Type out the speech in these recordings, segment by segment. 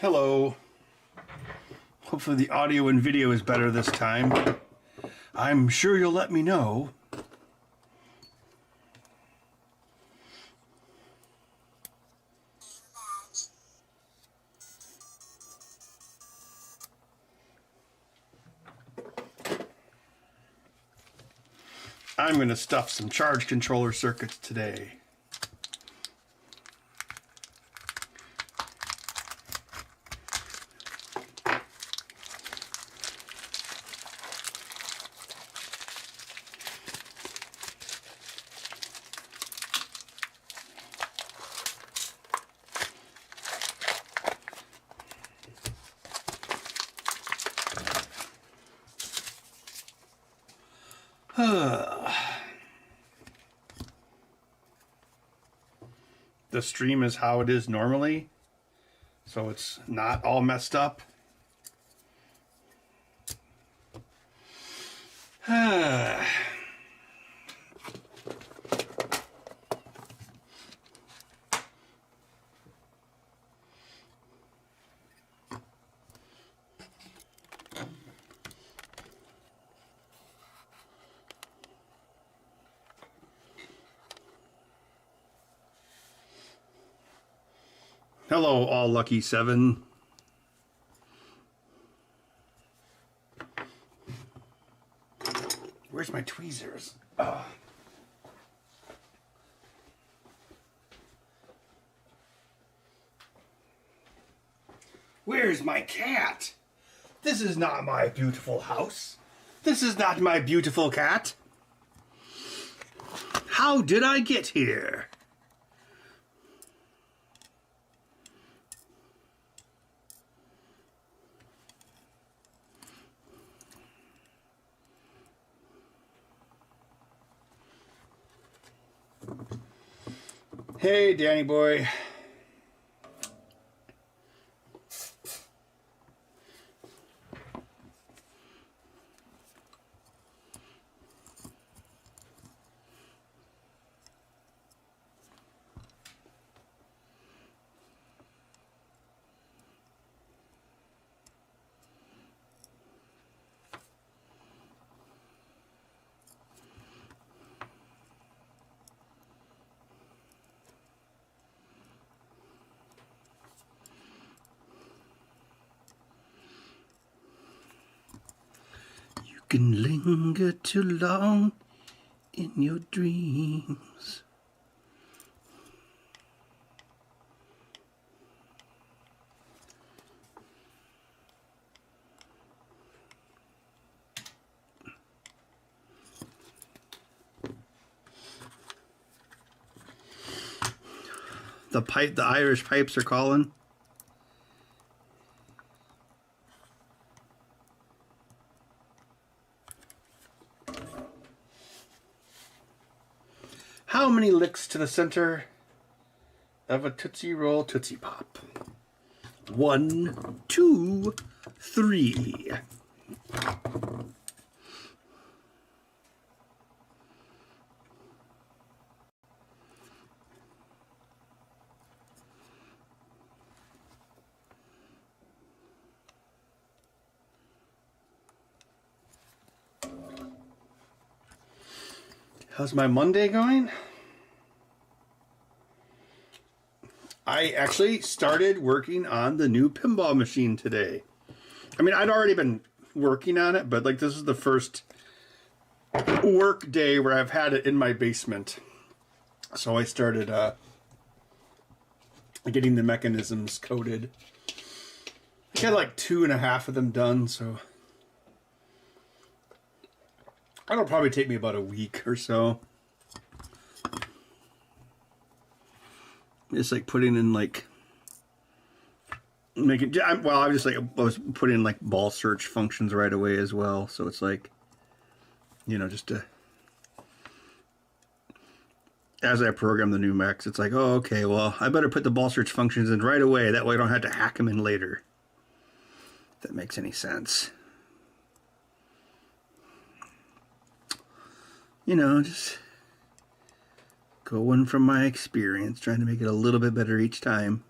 Hello. Hopefully the audio and video is better this time. I'm sure you'll let me know. I'm going to stuff some charge controller circuits today. The stream is how it is normally, so it's not all messed up. Hello, all lucky 7. Where's my tweezers? Oh. Where's my cat? This is not my beautiful house. This is not my beautiful cat. How did I get here? Hey, Danny boy. Can linger too long in your dreams. The Irish pipes are calling. How many licks to the center of a Tootsie Roll Tootsie Pop? 1, 2, 3. How's my Monday going? I actually started working on the new pinball machine today. I mean, I'd already been working on it, but like this is the first work day where I've had it in my basement. So I started getting the mechanisms coated. I had like 2.5 of them done, so that'll probably take me about a week or so. It's like putting in like I was putting in like ball search functions right away as well. So it's like, you know, just to, as I program the new mechs, it's like, oh, okay, well, I better put the ball search functions in right away. That way I don't have to hack them in later. If that makes any sense. You know, just going from my experience, trying to make it a little bit better each time.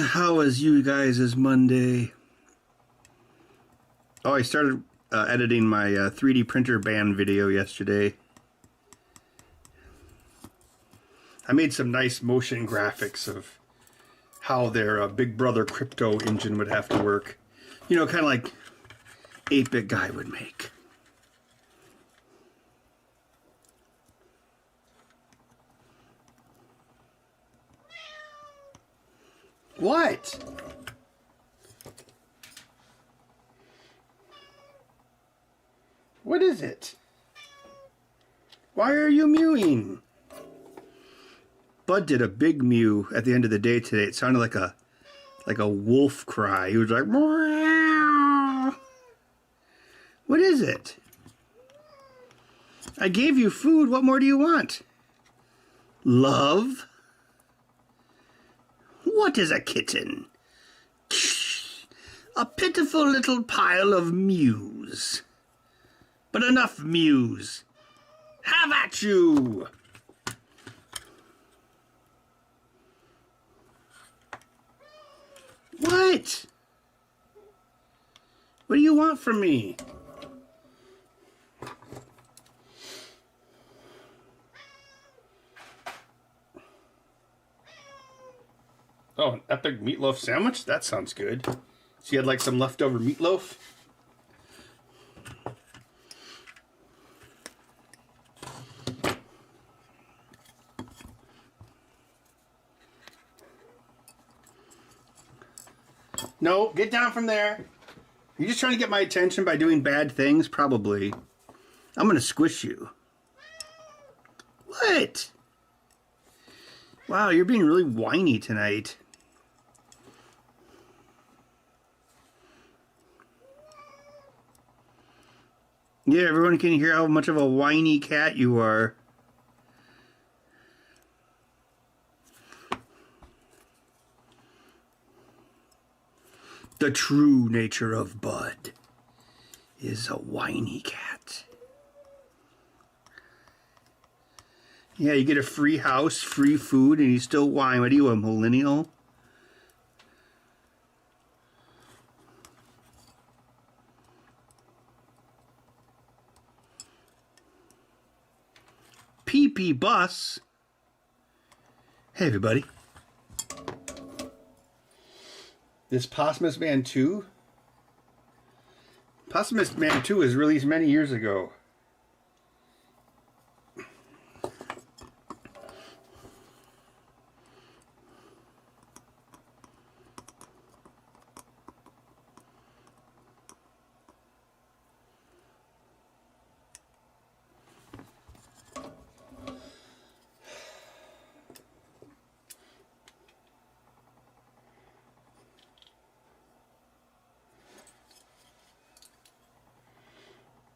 How is you guys' Monday? Oh, I started editing my 3D printer band video yesterday. I made some nice motion graphics of how their Big Brother crypto engine would have to work. You know, kind of like 8-Bit Guy would make. What? What is it? Why are you mewing? Bud did a big mew at the end of the day today. It sounded like a wolf cry. He was like, meow. What is it? I gave you food. What more do you want? Love? What is a kitten? A pitiful little pile of mews. But enough mews. Have at you! What? What do you want from me? Oh, an epic meatloaf sandwich? That sounds good. So you had like some leftover meatloaf? No, get down from there. You're just trying to get my attention by doing bad things? Probably. I'm going to squish you. What? Wow, you're being really whiny tonight. Yeah, everyone can hear how much of a whiny cat you are. The true nature of Bud is a whiny cat. Yeah, you get a free house, free food, and you still whine. What are you, a millennial? PP Bus. Hey, everybody. This Posthumous Man 2? Posthumous Man 2 was released many years ago.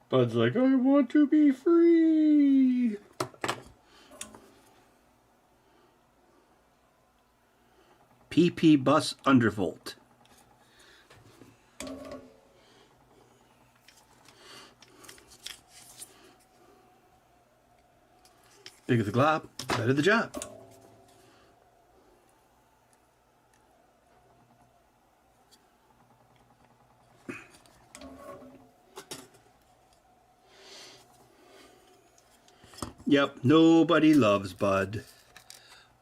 Bud's like, I want to be free. PP Bus Undervolt. Bigger the glob, better the job. Yep, nobody loves Bud.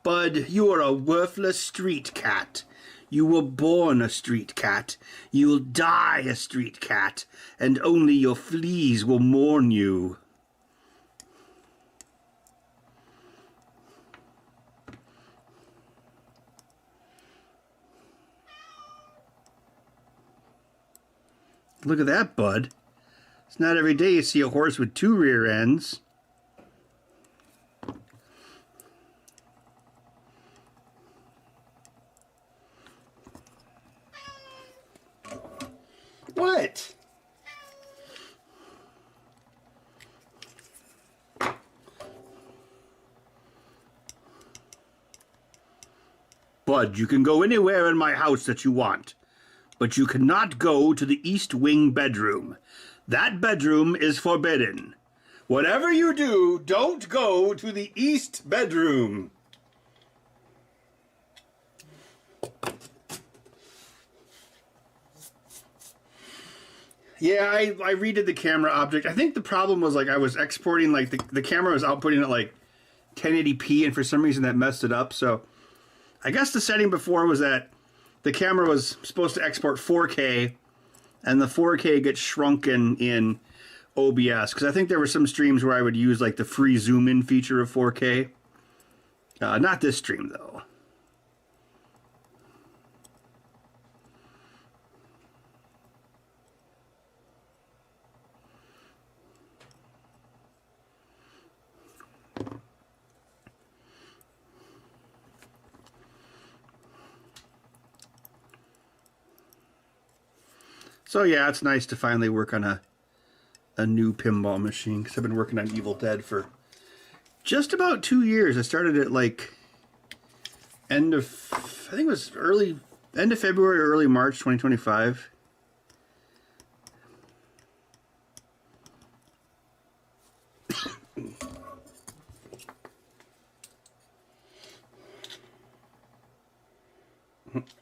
Bud, you are a worthless street cat. You were born a street cat. You'll die a street cat, and only your fleas will mourn you. Look at that, Bud. It's not every day you see a horse with 2 rear ends. What? Bud, you can go anywhere in my house that you want, but you cannot go to the East Wing bedroom. That bedroom is forbidden. Whatever you do, don't go to the East bedroom. Yeah, I redid the camera object. I think the problem was like I was exporting, like the camera was outputting at like 1080p, and for some reason that messed it up. So I guess the setting before was that the camera was supposed to export 4K, and the 4K gets shrunken in OBS, because I think there were some streams where I would use like the free zoom in feature of 4K. Not this stream though. So yeah, it's nice to finally work on a new pinball machine, because I've been working on Evil Dead for just about 2 years. I started at like I think it was end of February or early March 2025.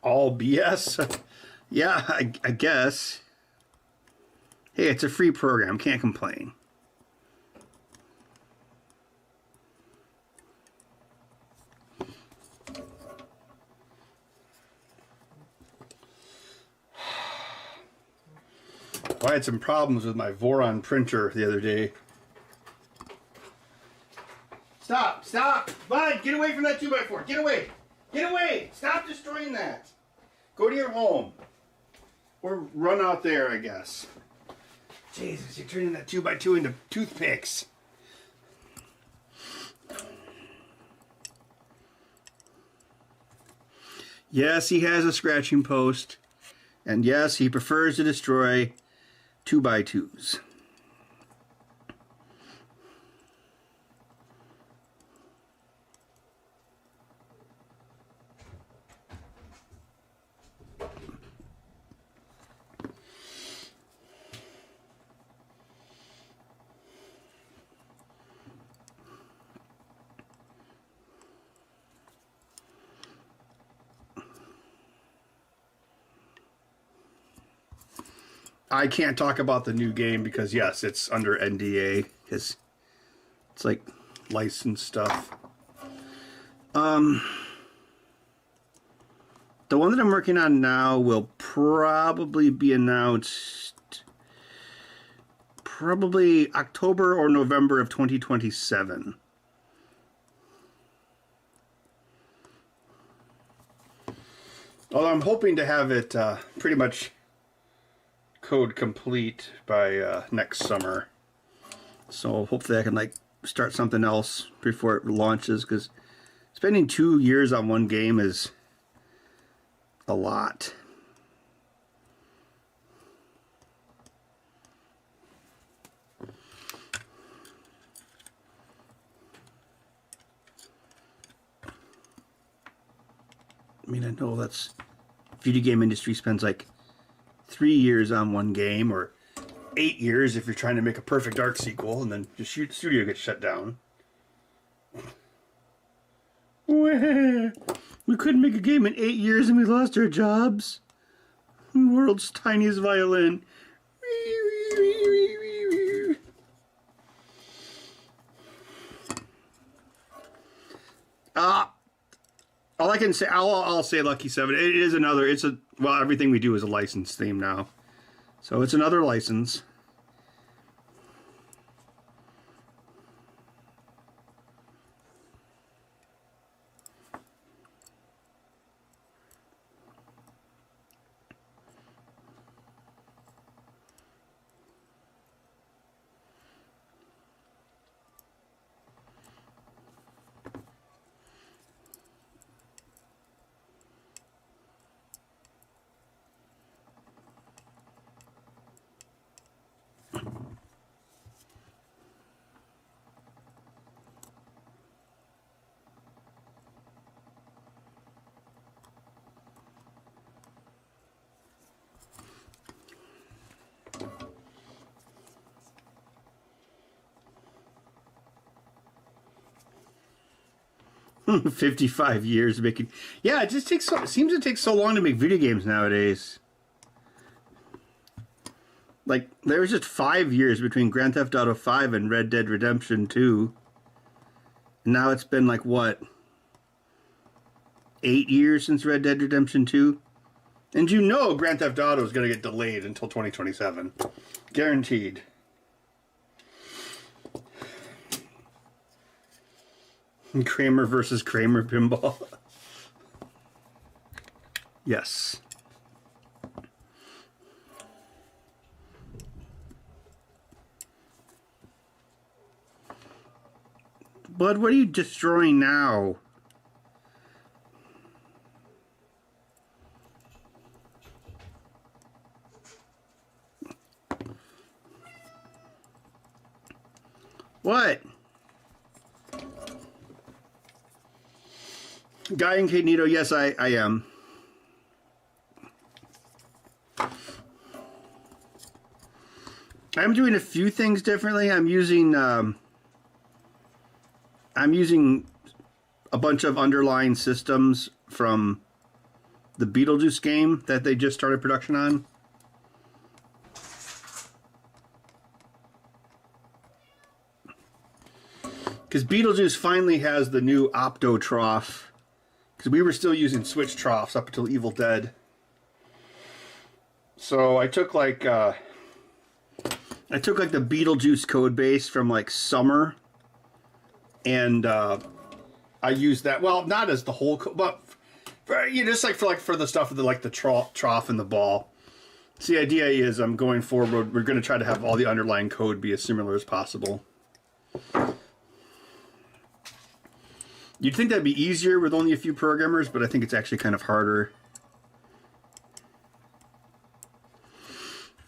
All BS? Yeah, I guess. Hey, it's a free program. Can't complain. I had some problems with my Voron printer the other day. Stop! Stop! Bud, get away from that 2x4. Get away! Get away! Stop destroying that. Go to your home. Or run out there, I guess. Jesus, you're turning that 2x2 into toothpicks. Yes, he has a scratching post. And yes, he prefers to destroy 2x2s. I can't talk about the new game because, yes, it's under NDA. It's like licensed stuff. The one that I'm working on now will probably be announced probably October or November of 2027. Although I'm hoping to have it pretty much code complete by next summer, so hopefully I can like start something else before it launches, because spending 2 years on one game is a lot. I mean, I know that's video game industry spends like 3 years on one game, or 8 years if you're trying to make a Perfect Dark sequel, and then the studio gets shut down. We couldn't make a game in 8 years and we lost our jobs. World's tiniest violin. All I can say, I'll say Lucky 7. It is another, well, everything we do is a licensed theme now. So it's another license. $55 years making. Yeah, it just takes it seems to take so long to make video games nowadays. Like, there was just 5 years between Grand Theft Auto 5 and Red Dead Redemption 2. And now it's been like, what, 8 years since Red Dead Redemption 2? And you know Grand Theft Auto is going to get delayed until 2027. Guaranteed. Kramer versus Kramer Pinball. Yes. Bud, what are you destroying now? What? Guy Incognito, yes, I am. I'm doing a few things differently. I'm using a bunch of underlying systems from the Beetlejuice game that they just started production on. Because Beetlejuice finally has the new Opto Trough. Because we were still using Switch Troughs up until Evil Dead. So I took like the Beetlejuice code base from like Summer, and I used that. Well, not as the whole, but for, you know, just like for the stuff of the trough and the ball. So the idea is, I'm going forward. We're going to try to have all the underlying code be as similar as possible. You'd think that'd be easier with only a few programmers, but I think it's actually kind of harder.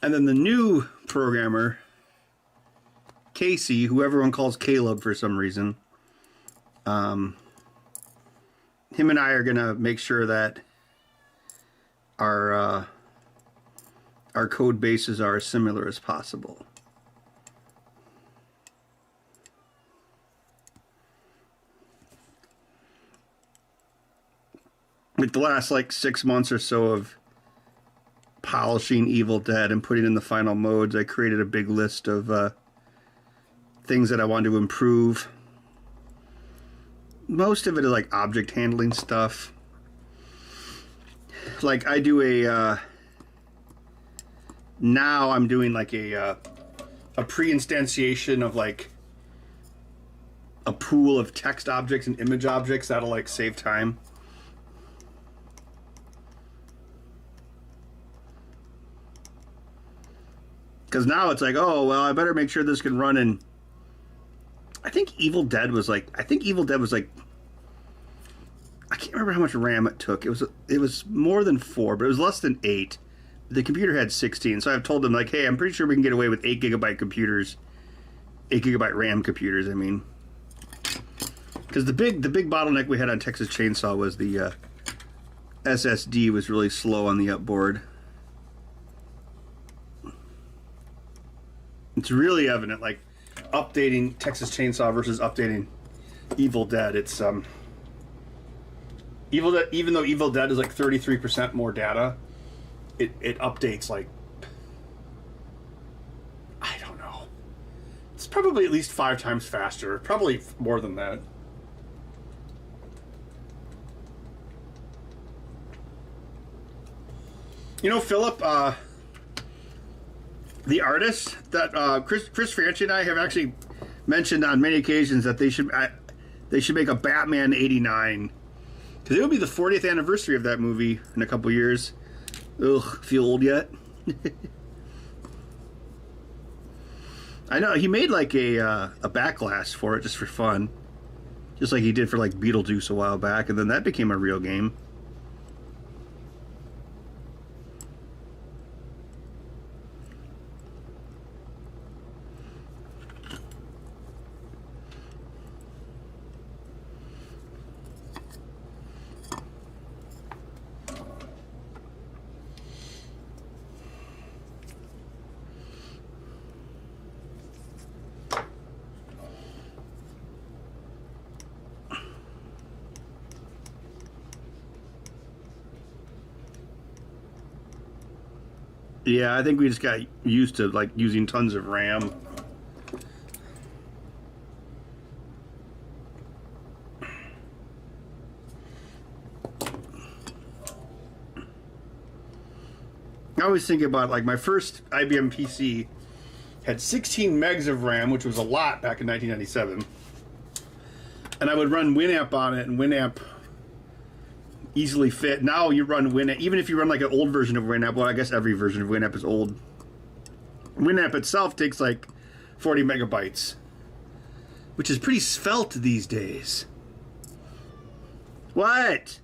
And then the new programmer, Casey, who everyone calls Caleb for some reason, him and I are going to make sure that our code bases are as similar as possible. Like the last 6 months or so of polishing Evil Dead and putting in the final modes, I created a big list of things that I wanted to improve. Most of it is like object handling stuff. Like I do now I'm doing like a pre-instantiation of like a pool of text objects and image objects that'll like save time. Because now it's like, oh, well, I better make sure this can run in... I think Evil Dead was like... I can't remember how much RAM it took. It was more than 4, but it was less than 8. The computer had 16, so I've told them, like, hey, I'm pretty sure we can get away with 8 gigabyte computers. 8 gigabyte RAM computers, I mean. Because the big bottleneck we had on Texas Chainsaw was the SSD was really slow on the upboard. It's really evident, like, updating Texas Chainsaw versus updating Evil Dead. It's, Evil Dead, even though Evil Dead is like 33% more data, it updates like, I don't know. It's probably at least 5 times faster. Probably more than that. You know, Philip, the artist that Chris Franchi and I have actually mentioned on many occasions that they should make a Batman '89, because it will be the 40th anniversary of that movie in a couple years. Ugh, feel old yet? I know he made like a backlash for it just for fun, just like he did for like Beetlejuice a while back, and then that became a real game. Yeah, I think we just got used to like using tons of RAM. I always think about like my first IBM PC had 16 megs of RAM, which was a lot back in 1997. And I would run Winamp on it, and Winamp easily fit. Now you run Winamp, even if you run like an old version of Winamp, well, I guess every version of Winamp is old. Winamp itself takes like 40 megabytes, which is pretty svelte these days. What?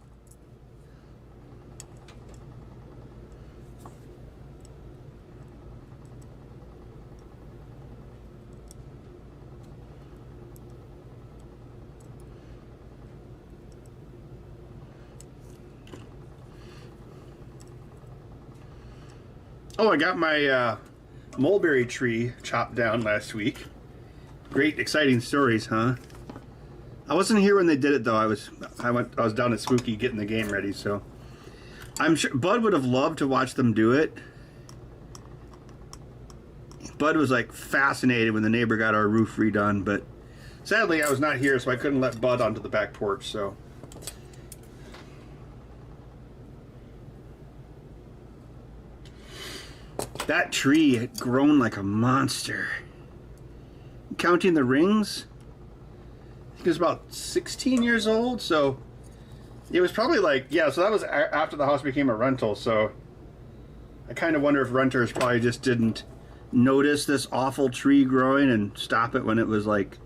Oh, I got my mulberry tree chopped down last week. Great, exciting stories, huh? I wasn't here when they did it though. I was down at Spooky getting the game ready, so I'm sure Bud would have loved to watch them do it. Bud was like fascinated when the neighbor got our roof redone, but sadly I was not here, so I couldn't let Bud onto the back porch, so. That tree had grown like a monster. Counting the rings, I think it was about 16 years old, so it was probably like, yeah, so that was after the house became a rental, so I kind of wonder if renters probably just didn't notice this awful tree growing and stop it when it was like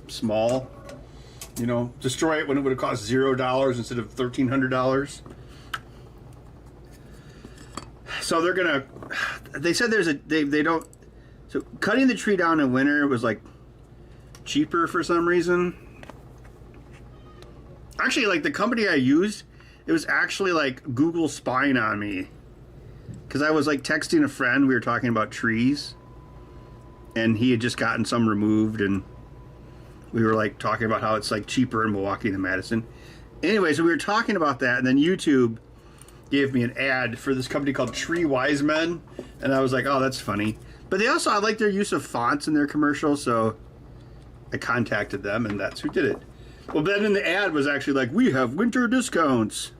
small. You know, destroy it when it would have cost $0 instead of $1,300. So they're gonna. They said there's a. They don't. So cutting the tree down in winter was like cheaper for some reason. Actually, like the company I used, it was actually like Google spying on me, because I was like texting a friend. We were talking about trees, and he had just gotten some removed, and we were like talking about how it's like cheaper in Milwaukee than Madison. Anyway, so we were talking about that, and then YouTube gave me an ad for this company called Tree Wise Men, and I was like, oh, that's funny. But they also, I like their use of fonts in their commercial, so I contacted them, and that's who did it. Well, then in the ad was actually like, we have winter discounts.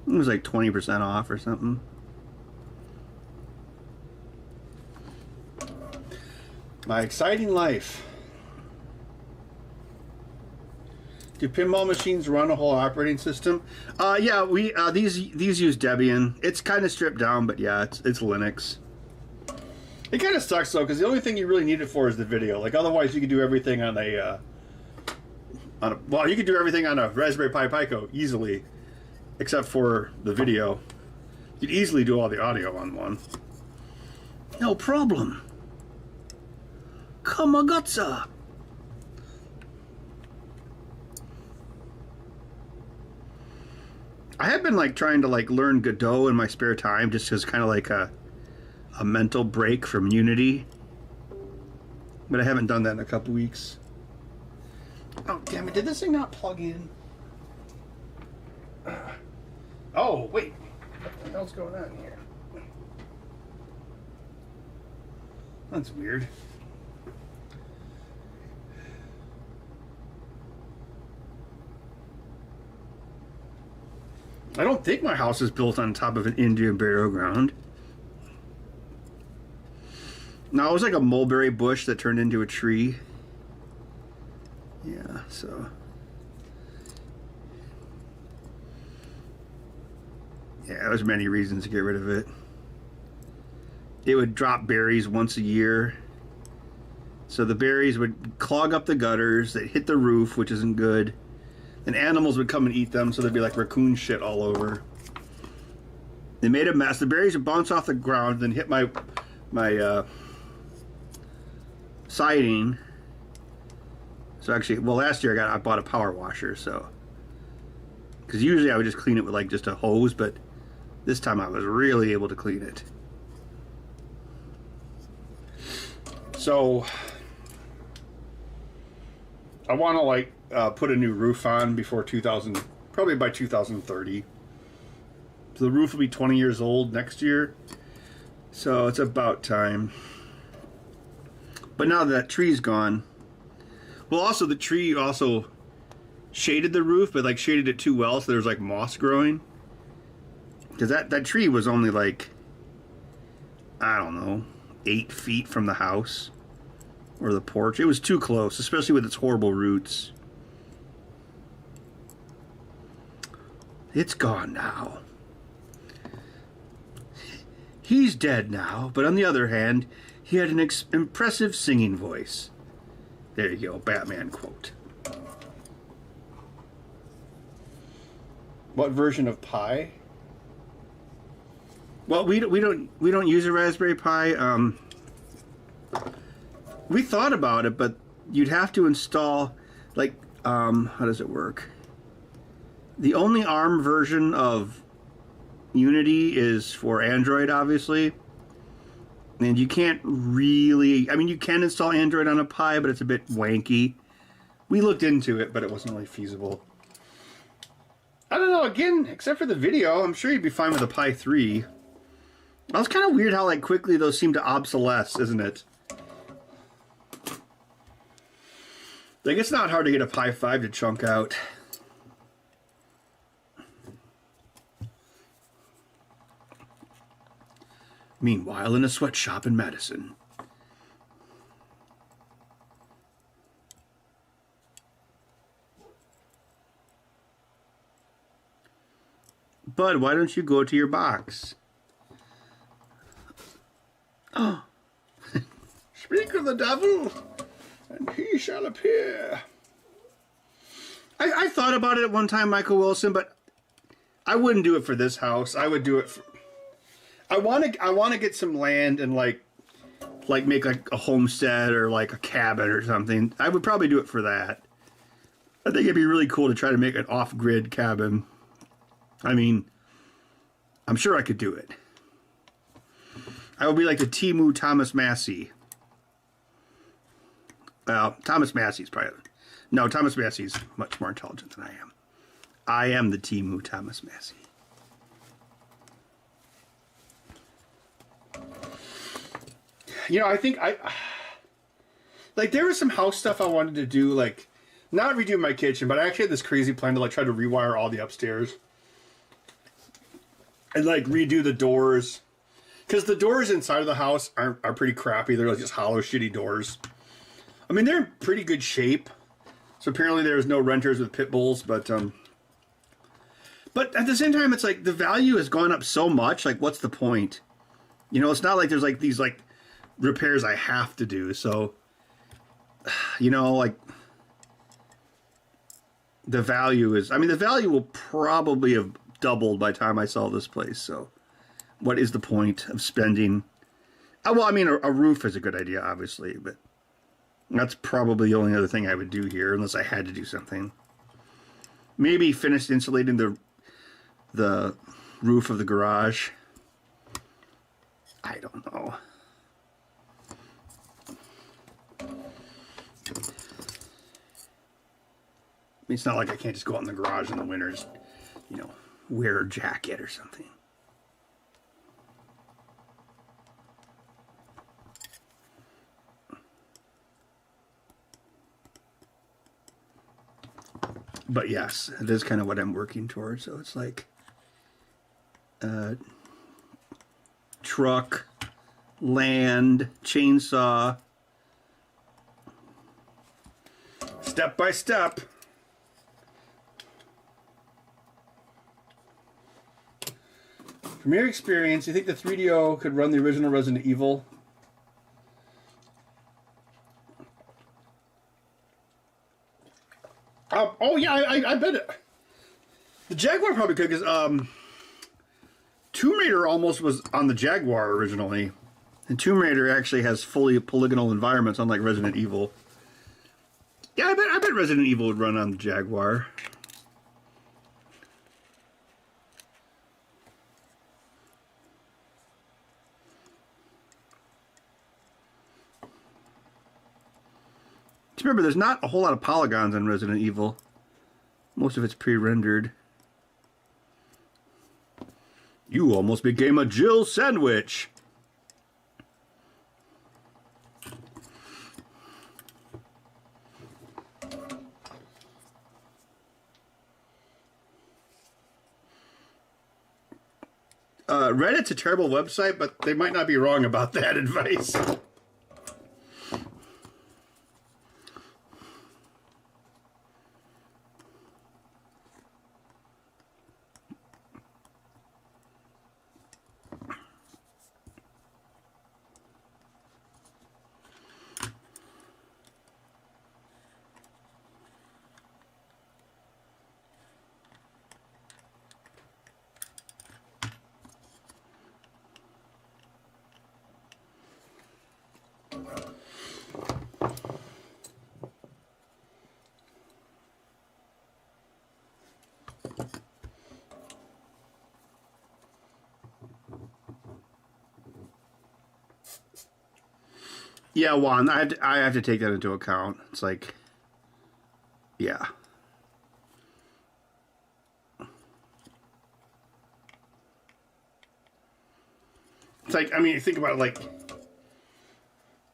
It was like 20% off or something. My exciting life. Do pinball machines run a whole operating system? Yeah, we these use Debian. It's kind of stripped down, but yeah, it's Linux. It kind of sucks though, because the only thing you really need it for is the video. Like otherwise, you could do everything on a well, you could do everything on a Raspberry Pi Pico easily, except for the video. You'd easily do all the audio on one. No problem. Kamagotsa. I have been like trying to like learn Godot in my spare time, just as kind of like a mental break from Unity. But I haven't done that in a couple weeks. Oh damn it! Did this thing not plug in? Oh wait, what the hell's going on here? That's weird. I don't think my house is built on top of an Indian burial ground. No, it was like a mulberry bush that turned into a tree. Yeah, so. Yeah, there's many reasons to get rid of it. It would drop berries once a year. So the berries would clog up the gutters, they'd hit the roof, which isn't good. And animals would come and eat them, so there'd be like raccoon shit all over. They made a mess. The berries would bounce off the ground, then hit my siding. So actually, well, last year I bought a power washer, so because usually I would just clean it with like just a hose, but this time I was really able to clean it. So I want to like put a new roof on before probably by 2030. So the roof will be 20 years old next year. So it's about time. But now that tree's gone. Well, also the tree also shaded the roof, but like shaded it too well, so there's like moss growing. Because that tree was only like, I don't know, 8 feet from the house or the porch. It was too close, especially with its horrible roots. It's gone now. He's dead now, but on the other hand, he had an impressive singing voice. There you go, Batman quote. What version of Pi? Well, we don't use a Raspberry Pi. We thought about it, but you'd have to install, like, how does it work? The only ARM version of Unity is for Android, obviously. And you can't really... I mean, you can install Android on a Pi, but it's a bit wanky. We looked into it, but it wasn't really feasible. I don't know, again, except for the video, I'm sure you'd be fine with a Pi 3. Well, it's kind of weird how, like, quickly those seem to obsolesce, isn't it? Like, it's not hard to get a Pi 5 to chunk out. Meanwhile, in a sweatshop in Madison. Bud, why don't you go to your box? Oh. Speak of the devil, and he shall appear. I thought about it at one time, Michael Wilson, but I wouldn't do it for this house. I would do it for... I want to get some land and like make like a homestead or like a cabin or something. I would probably do it for that. I think it'd be really cool to try to make an off-grid cabin. I mean, I'm sure I could do it. I would be like the Temu Thomas Massey. Well, Thomas Massey's probably... No, Thomas Massey's much more intelligent than I am. I am the Temu Thomas Massey. You know, I think like, there was some house stuff I wanted to do, like, not redo my kitchen, but I actually had this crazy plan to, like, try to rewire all the upstairs. And, like, redo the doors. Because the doors inside of the house are pretty crappy. They're, like, just hollow, shitty doors. I mean, they're in pretty good shape. So apparently there's no renters with pit bulls, but at the same time, it's like, the value has gone up so much, like, what's the point? You know, it's not like there's, like, these, like, repairs I have to do, so, you know, like, the value is, I mean, the value will probably have doubled by the time I sell this place, so what is the point of spending? Well, I mean, a roof is a good idea, obviously, but that's probably the only other thing I would do here, unless I had to do something. Maybe finish insulating the roof of the garage. I don't know. I mean, it's not like I can't just go out in the garage in the winter, just, you know, wear a jacket or something. But yes, it is kind of what I'm working towards. So it's like truck, land, chainsaw, step by step. From your experience, you think the 3DO could run the original Resident Evil? Oh yeah, I bet it. The Jaguar probably could, because Tomb Raider almost was on the Jaguar originally, and Tomb Raider actually has fully polygonal environments, unlike Resident Evil. Yeah, I bet Resident Evil would run on the Jaguar. Remember, there's not a whole lot of polygons in Resident Evil. Most of it's pre-rendered. You almost became a Jill sandwich. Reddit's a terrible website, but they might not be wrong about that advice. Yeah, Juan, I have to take that into account. It's like, yeah. It's like, I mean, think about it like,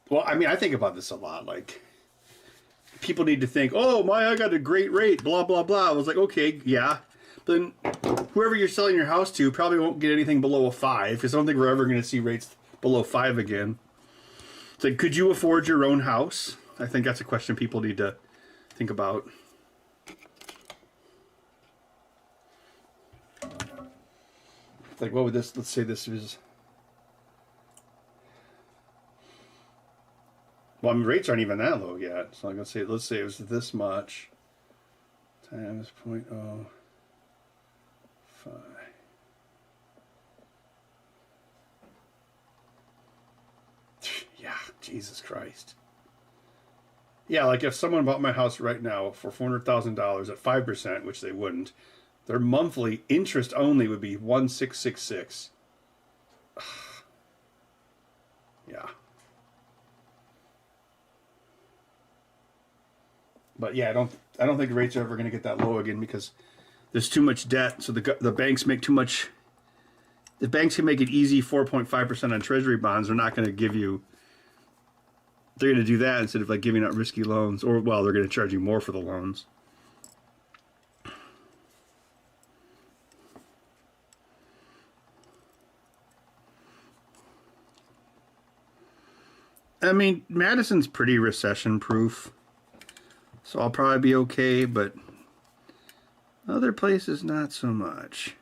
well, I mean, I think about this a lot. Like, people need to think, oh, I got a great rate, blah, blah, blah. I was like, okay, yeah. But then whoever you're selling your house to probably won't get anything below a 5, because I don't think we're ever going to see rates below 5 again. It's like, could you afford your own house? I think that's a question people need to think about. It's like, what would this, let's say this is, well, I mean, rates aren't even that low yet. So I'm going to say, let's say it was this much times 0.05. Yeah, Jesus Christ. Yeah, like if someone bought my house right now for $400,000 at 5%, which they wouldn't, their monthly interest only would be 1,666. Yeah. But yeah, I don't think rates are ever going to get that low again because there's too much debt. So the banks make too much. The banks can make it easy 4.5% on Treasury bonds. They're not going to give you. They're going to do that instead of like giving out risky loans, or well, they're going to charge you more for the loans. I mean, Madison's pretty recession-proof, so I'll probably be okay, but other places not so much.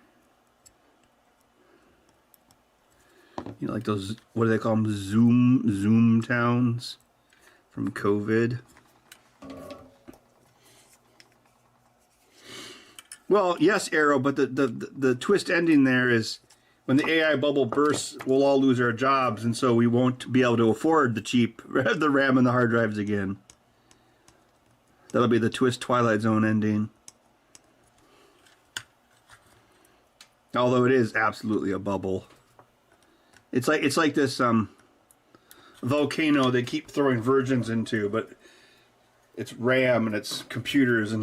You know, like those, what do they call them? Zoom towns from COVID. Well, yes, Arrow, but the twist ending there is when the AI bubble bursts, we'll all lose our jobs, and so we won't be able to afford the RAM and the hard drives again. That'll be the twist Twilight Zone ending. Although it is absolutely a bubble. It's like this volcano they keep throwing virgins into, but it's RAM and it's computers,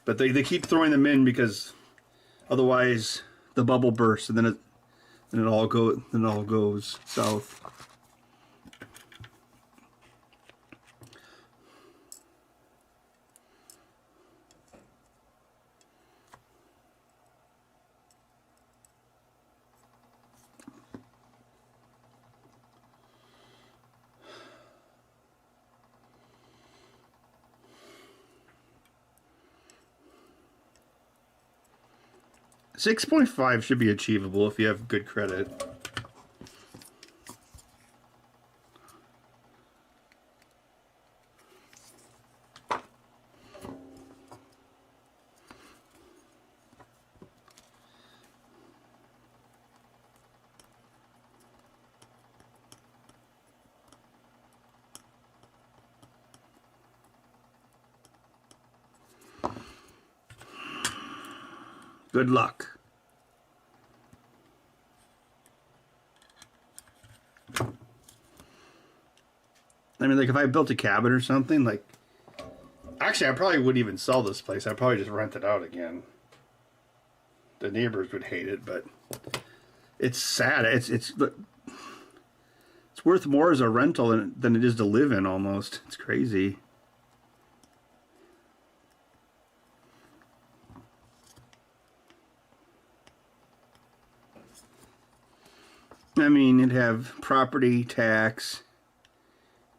but they keep throwing them in because otherwise the bubble bursts and then it all goes south. $6.5 should be achievable if you have good credit. Good luck. I mean, like, if I built a cabin or something, like... Actually, I probably wouldn't even sell this place. I'd probably just rent it out again. the neighbors would hate it, but it's sad. It's worth more as a rental than it is to live in almost. It's crazy. I mean, it'd have property tax,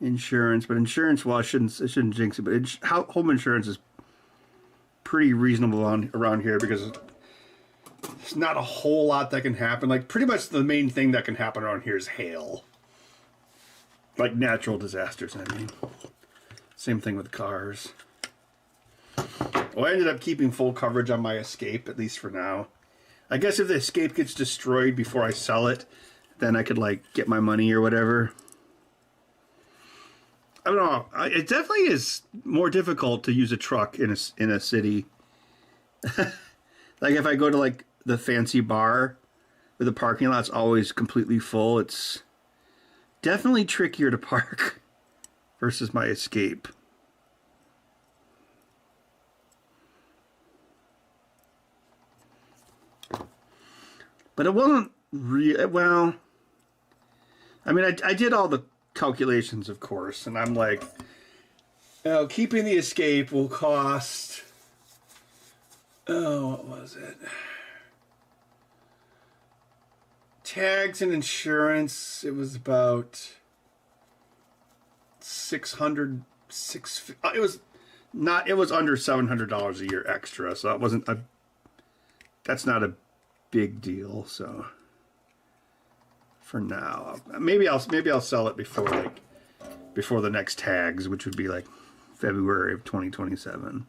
insurance, but insurance, well, I shouldn't jinx it, but home insurance is pretty reasonable around here because there's not a whole lot that can happen. Like, pretty much the main thing that can happen around here is hail. Like, natural disasters, I mean. Same thing with cars. Well, I ended up keeping full coverage on my Escape, at least for now. I guess if the Escape gets destroyed before I sell it, then I could, like, get my money or whatever. I don't know. It definitely is more difficult to use a truck in a city. Like, if I go to, like, the fancy bar where the parking lot's always completely full, it's definitely trickier to park versus my Escape. But it wasn't well, I mean, I did all the calculations, of course, and I'm like, you know, keeping the Escape will cost, oh, what was it? Tags and insurance, it was about $600, it was under $700 a year extra, so it wasn't that's not a big deal, so for now, maybe I'll sell it before the next tags, which would be like February of 2027.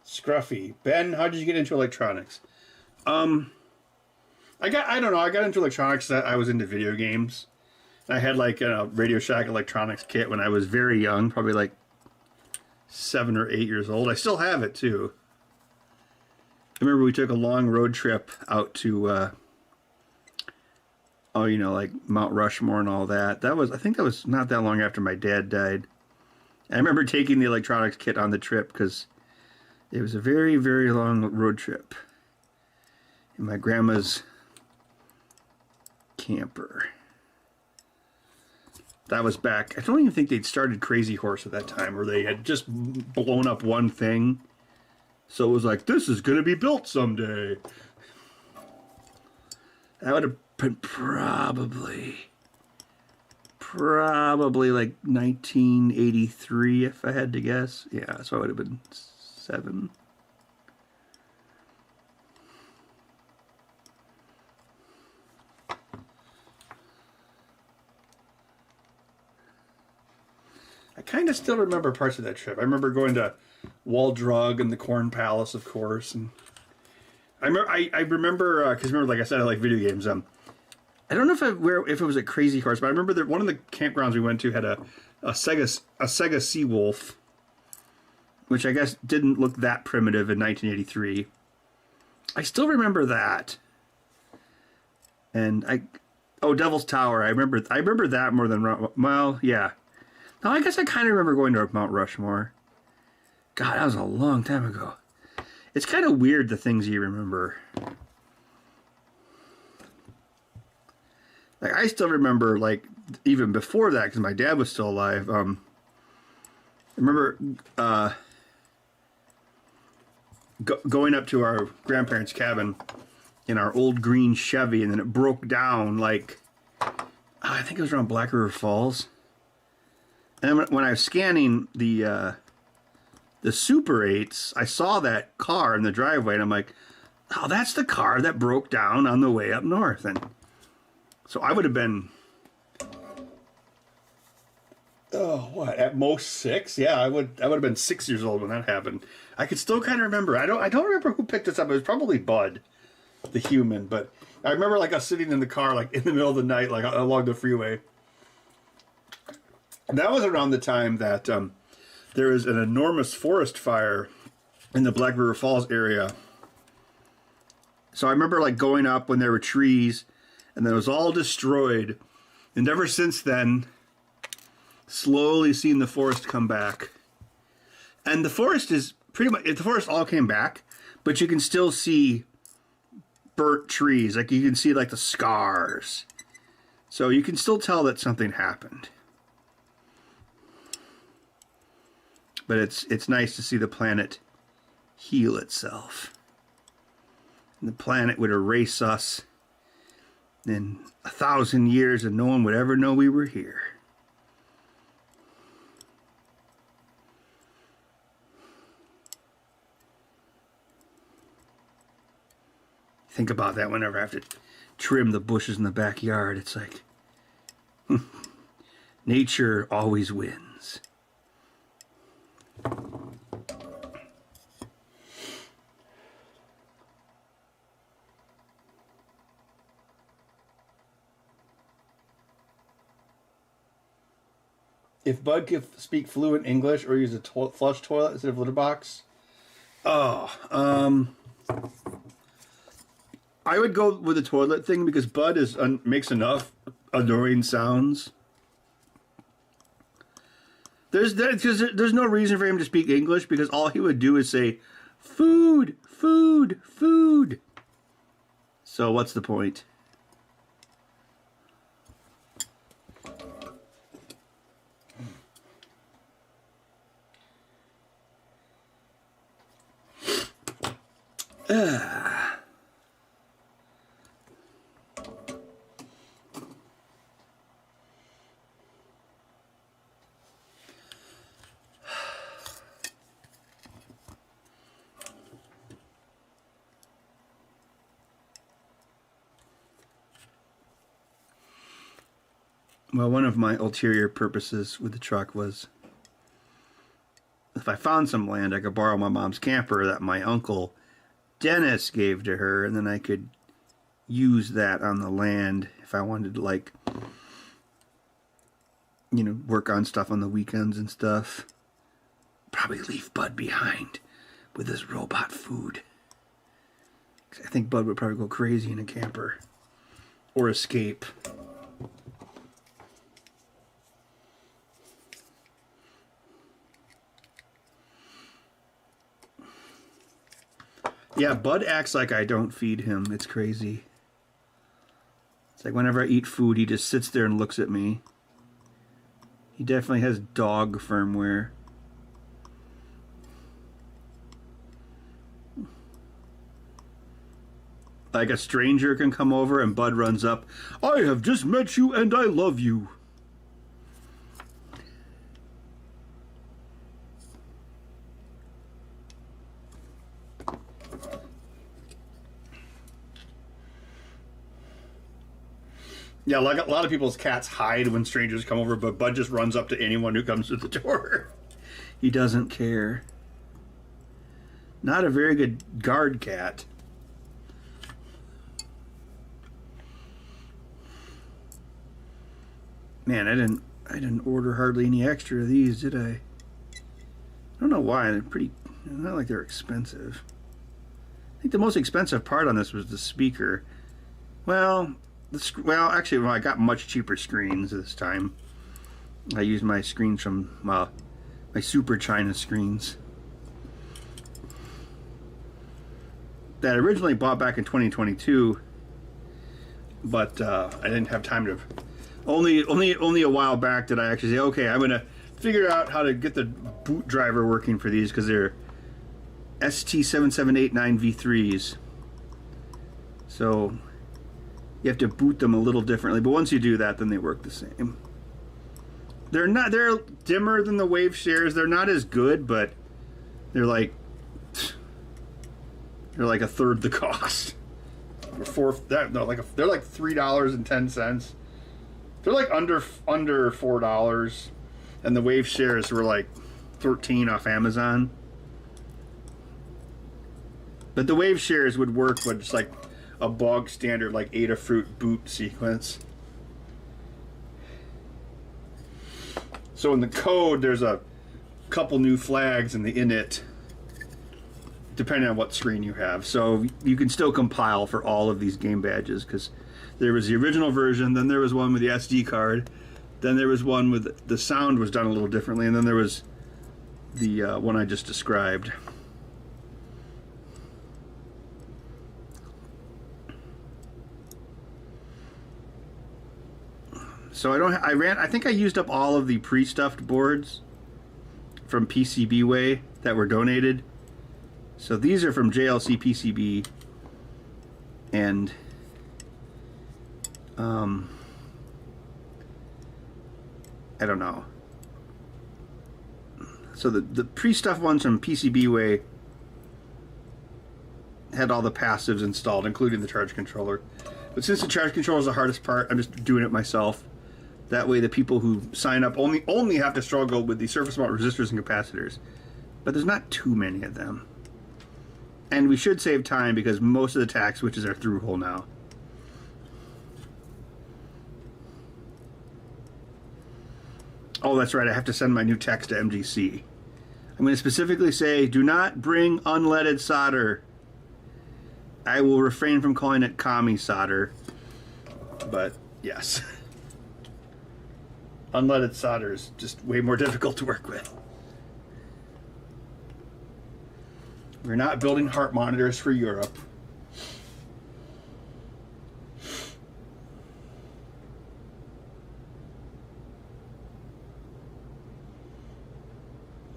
Scruffy. Ben, how did you get into electronics? I don't know, I got into electronics that I was into video games. I had like a Radio Shack electronics kit when I was very young, probably like 7 or 8 years old. I still have it too. I remember we took a long road trip out to like Mount Rushmore and all that. I think that was not that long after my dad died. I remember taking the electronics kit on the trip because it was a very, very long road trip in my grandma's camper. That was back, I don't even think they'd started Crazy Horse at that time, or they had just blown up one thing. So it was like, this is going to be built someday. That would have been probably like 1983 if I had to guess. Yeah, so I would have been 7. I kind of still remember parts of that trip. I remember going to Wall Drug and the Corn Palace, of course, and I remember because like I said, I like video games. I don't know if it was at Crazy Horse, but I remember that one of the campgrounds we went to had a Sega Seawolf, which I guess didn't look that primitive in 1983. I still remember that. And Devil's Tower. I remember that more than, well, yeah. No, I guess I kind of remember going to Mount Rushmore. God, that was a long time ago. It's kind of weird the things you remember. Like, I still remember, like, even before that, because my dad was still alive. I remember going up to our grandparents' cabin in our old green Chevy, and then it broke down, like, I think it was around Black River Falls. And when I was scanning the Super 8s, I saw that car in the driveway, and I'm like, oh, that's the car that broke down on the way up north. And so I would have been, at most 6? Yeah, I would have been 6 years old when that happened. I could still kind of remember. I don't remember who picked us up. It was probably Bud, the human. But I remember like us sitting in the car, like in the middle of the night, like along the freeway. And that was around the time that there was an enormous forest fire in the Black River Falls area. So I remember like going up when there were trees, and then it was all destroyed. And ever since then, slowly seen the forest come back. And the forest is pretty much, the forest all came back, but you can still see burnt trees. Like you can see like the scars. So you can still tell that something happened. But it's nice to see the planet heal itself. And the planet would erase us in 1,000 years and no one would ever know we were here. Think about that whenever I have to trim the bushes in the backyard. It's like, nature always wins. If Bud could speak fluent English or use a flush toilet instead of litter box, I would go with the toilet thing because Bud makes enough annoying sounds. There's no reason for him to speak English because all he would do is say, food, food, food. So what's the point? Well, one of my ulterior purposes with the truck was if I found some land, I could borrow my mom's camper that my uncle Dennis gave to her, and then I could use that on the land if I wanted to, like, you know, work on stuff on the weekends and stuff. Probably leave Bud behind with his robot food. 'Cause I think Bud would probably go crazy in a camper or escape. Yeah, Bud acts like I don't feed him. It's crazy. It's like whenever I eat food, he just sits there and looks at me. He definitely has dog firmware. Like a stranger can come over and Bud runs up. I have just met you and I love you. Yeah, like a lot of people's cats hide when strangers come over, but Bud just runs up to anyone who comes to the door. He doesn't care. Not a very good guard cat. Man, I didn't order hardly any extra of these, did I? I don't know why. They're pretty, not like they're expensive. I think the most expensive part on this was the speaker. Well, actually, I got much cheaper screens this time. I used my screens from my Super China screens that I originally bought back in 2022, but I didn't have time to. Only a while back did I actually say, okay, I'm gonna figure out how to get the boot driver working for these because they're ST7789 V3s. So you have to boot them a little differently, but once you do that, then they work the same. They're dimmer than the Wave shares. They're not as good, but they're like a third the cost. They're like $3.10. They're like under $4, and the Wave shares were like $13 off Amazon. But the Wave shares would work with just like a bog standard like Adafruit boot sequence. So in the code, there's a couple new flags in the init, depending on what screen you have. So you can still compile for all of these game badges, because there was the original version, then there was one with the SD card, then there was one with the sound was done a little differently, and then there was the one I just described. So I think I used up all of the pre-stuffed boards from PCBWay that were donated. So these are from JLC PCB, and I don't know. So the pre-stuffed ones from PCBWay had all the passives installed, including the charge controller. But since the charge controller is the hardest part, I'm just doing it myself. That way the people who sign up only have to struggle with the surface mount resistors and capacitors. But there's not too many of them. And we should save time because most of the tack switches are through hole now. Oh, that's right, I have to send my new text to MGC. I'm going to specifically say, do not bring unleaded solder. I will refrain from calling it commie solder. But, yes. Unleaded solder is just way more difficult to work with. We're not building heart monitors for Europe.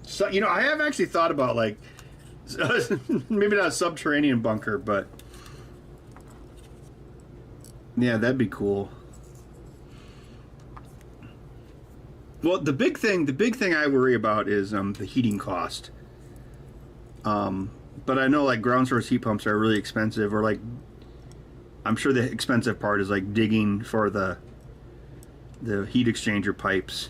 So, you know, I have actually thought about, like, maybe not a subterranean bunker, but yeah, that'd be cool. Well, the big thing I worry about is the heating cost. But I know like ground source heat pumps are really expensive, or like I'm sure the expensive part is like digging for the heat exchanger pipes.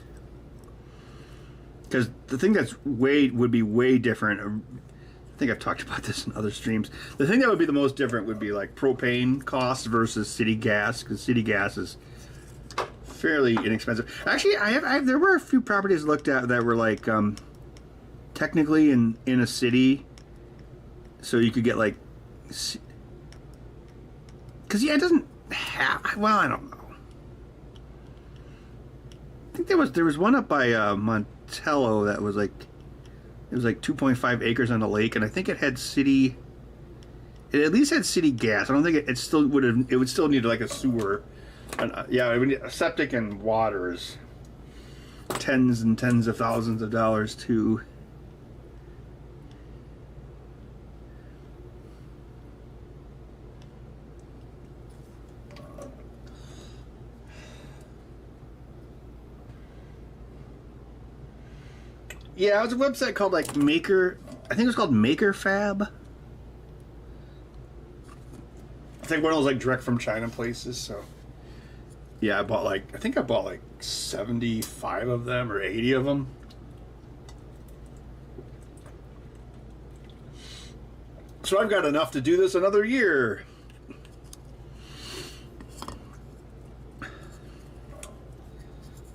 Because the thing that's would be way different. I think I've talked about this in other streams. The thing that would be the most different would be like propane costs versus city gas, because city gas is fairly inexpensive. Actually, there were a few properties looked at that were like technically in a city, so you could get like, because yeah, it doesn't have. Well, I don't know. I think there was one up by Montello that was like, it was like 2.5 acres on a lake, and I think it had city. It at least had city gas. I don't think it still would have. It would still need like a sewer. And, yeah, it would need septic and waters. Tens and tens of thousands of dollars too. Yeah, it was a website called like Maker. I think it was called Maker Fab. I think one of those like direct from China places. So yeah, I bought like 75 of them or 80 of them. So I've got enough to do this another year.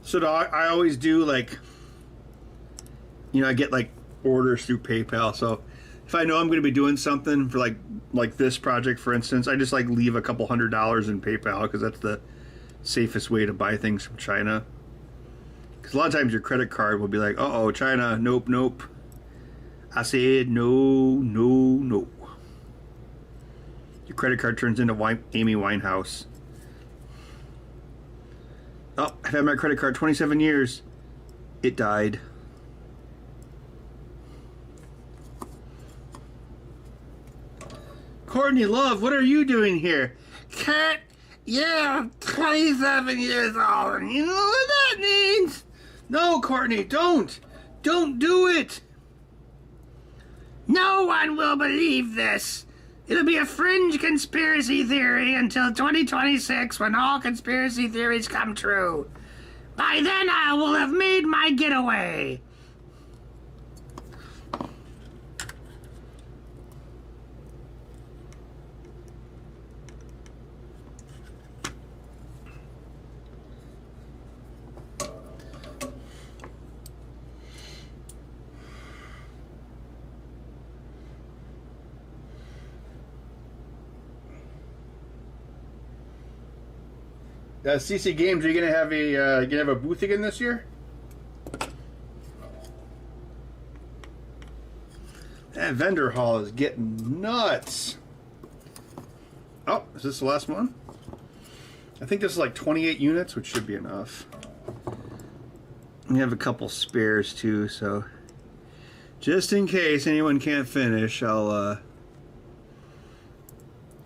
So I always do like, you know, I get like orders through PayPal. So if I know I'm going to be doing something for like this project, for instance, I just like leave a couple $100 in PayPal, because that's the safest way to buy things from China. Because a lot of times your credit card will be like, uh-oh, China, nope. I said no. Your credit card turns into Amy Winehouse. Oh, I've had my credit card 27 years. It died. Courtney Love, what are you doing here? Cat, yeah, I'm 27 years old, and you know what that means? No, Courtney, don't do it. No one will believe this. It'll be a fringe conspiracy theory until 2026, when all conspiracy theories come true. By then, I will have made my getaway. CC Games, are you gonna have a booth again this year? That vendor hall is getting nuts. Oh, is this the last one? I think this is like 28 units, which should be enough. We have a couple spares too, so just in case anyone can't finish, I'll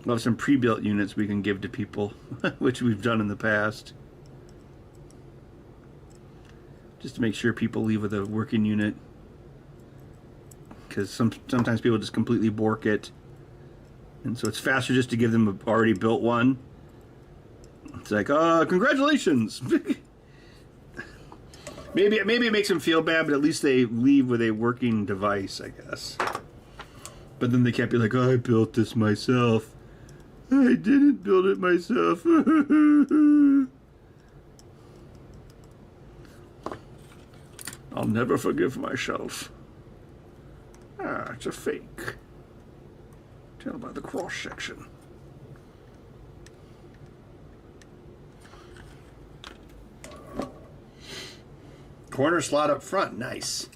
have some pre-built units we can give to people, which we've done in the past. Just to make sure people leave with a working unit. Because sometimes people just completely bork it. And so it's faster just to give them a already built one. It's like, congratulations! maybe it makes them feel bad, but at least they leave with a working device, I guess. But then they can't be like, oh, I built this myself. I didn't build it myself. I'll never forgive myself. Ah, it's a fake. Tell by the cross section. Corner slot up front, nice.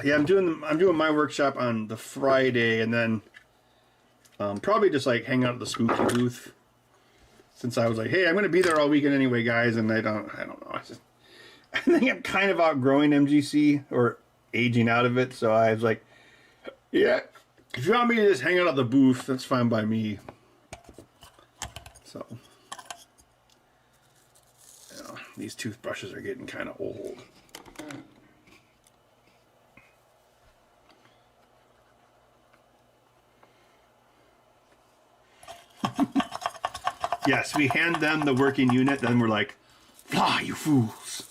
Yeah, I'm doing my workshop on the Friday, and then probably just like hang out at the spooky booth. Since I was like, hey, I'm gonna be there all weekend anyway, guys, and I don't know. I think I'm kind of outgrowing MGC or aging out of it, so I was like, yeah, if you want me to just hang out at the booth, that's fine by me. So, you know, these toothbrushes are getting kind of old. Yes, we hand them the working unit, then we're like, fly, you fools.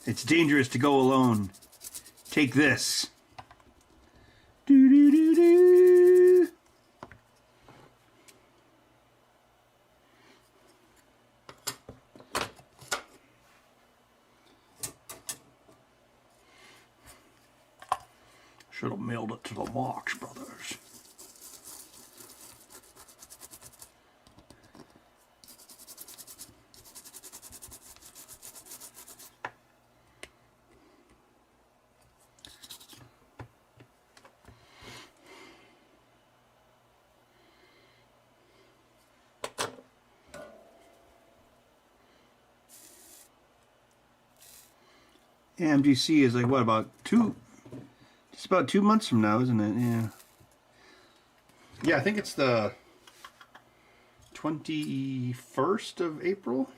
It's dangerous to go alone. Take this. Do do do do. Should have mailed it to the Marx Brothers. Yeah, MGC is like, what, just about 2 months from now, isn't it? Yeah. Yeah, I think it's the 21st of April.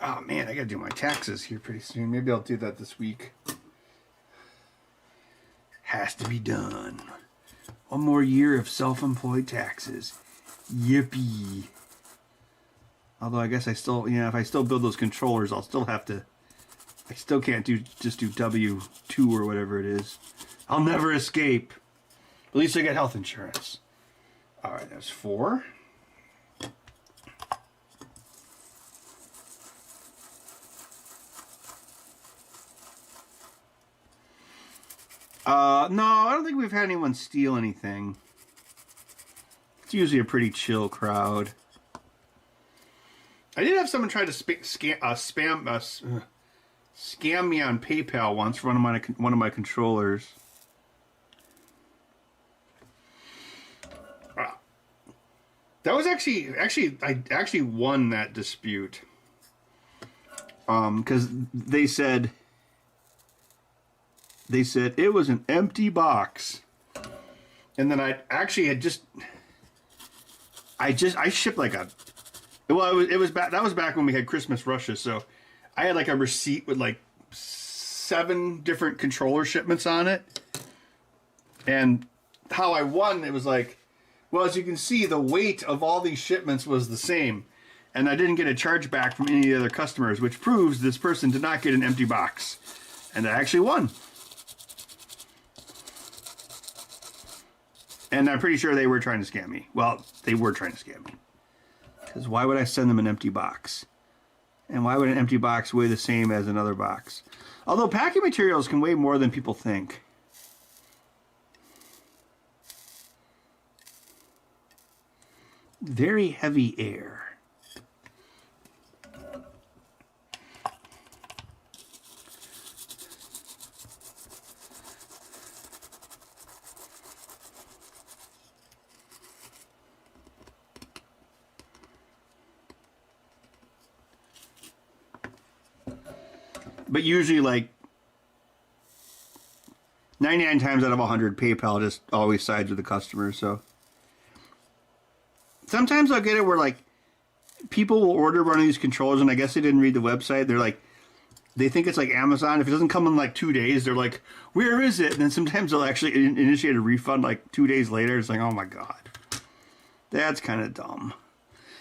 Oh man, I gotta do my taxes here pretty soon. Maybe I'll do that this week. Has to be done. One more year of self-employed taxes. Yippee. Although I guess I still, if I still build those controllers, I'll still have to, I still can't just do W2 or whatever it is. I'll never escape. At least I get health insurance. All right, that's 4. No, I don't think we've had anyone steal anything. It's usually a pretty chill crowd. I did have someone try to scam me on PayPal once for one of my controllers. That was actually I won that dispute. Because they said it was an empty box, and then I shipped like a. Well, it was back. That was back when we had Christmas rushes. So I had like a receipt with like 7 different controller shipments on it. And how I won, it was like, well, as you can see, the weight of all these shipments was the same. And I didn't get a charge back from any of the other customers, which proves this person did not get an empty box. And I actually won. And I'm pretty sure they were trying to scam me. Well, they were trying to scam me. Because why would I send them an empty box? And why would an empty box weigh the same as another box? Although packing materials can weigh more than people think. Very heavy air. But usually, like, 99 times out of 100, PayPal just always sides with the customer, so. Sometimes I'll get it where, like, people will order one of these controllers, and I guess they didn't read the website. They're like, they think it's like Amazon. If it doesn't come in, like, 2 days, they're like, where is it? And then sometimes they'll actually initiate a refund, like, 2 days later. It's like, oh, my God. That's kind of dumb.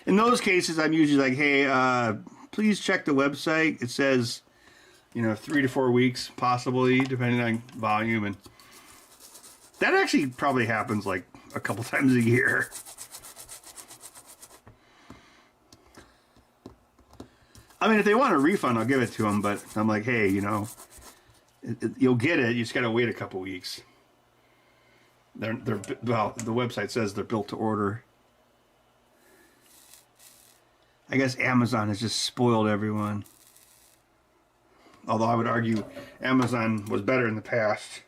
In those cases, I'm usually like, hey, please check the website. It says, you know, 3 to 4 weeks, possibly, depending on volume. And that actually probably happens, like, a couple times a year. I mean, if they want a refund, I'll give it to them, but I'm like, hey, you know, you'll get it. You just got to wait a couple weeks. Well, the website says they're built to order. I guess Amazon has just spoiled everyone. Although I would argue Amazon was better in the past.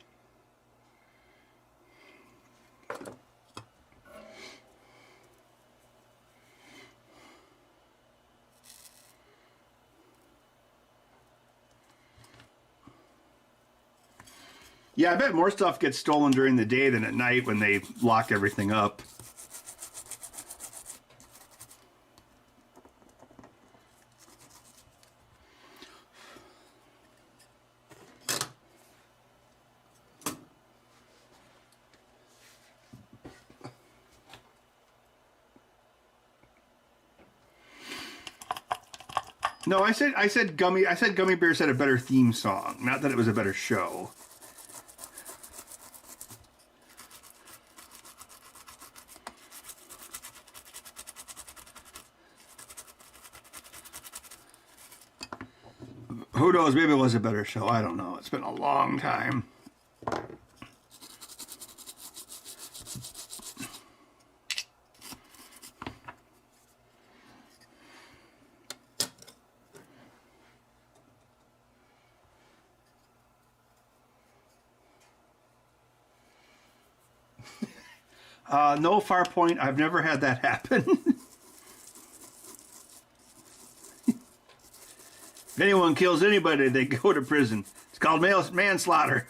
Yeah, I bet more stuff gets stolen during the day than at night when they lock everything up. No, I said Gummy Bears had a better theme song, not that it was a better show. Who knows? Maybe it was a better show. I don't know. It's been a long time. No, Farpoint. I've never had that happen. If anyone kills anybody, they go to prison. It's called manslaughter.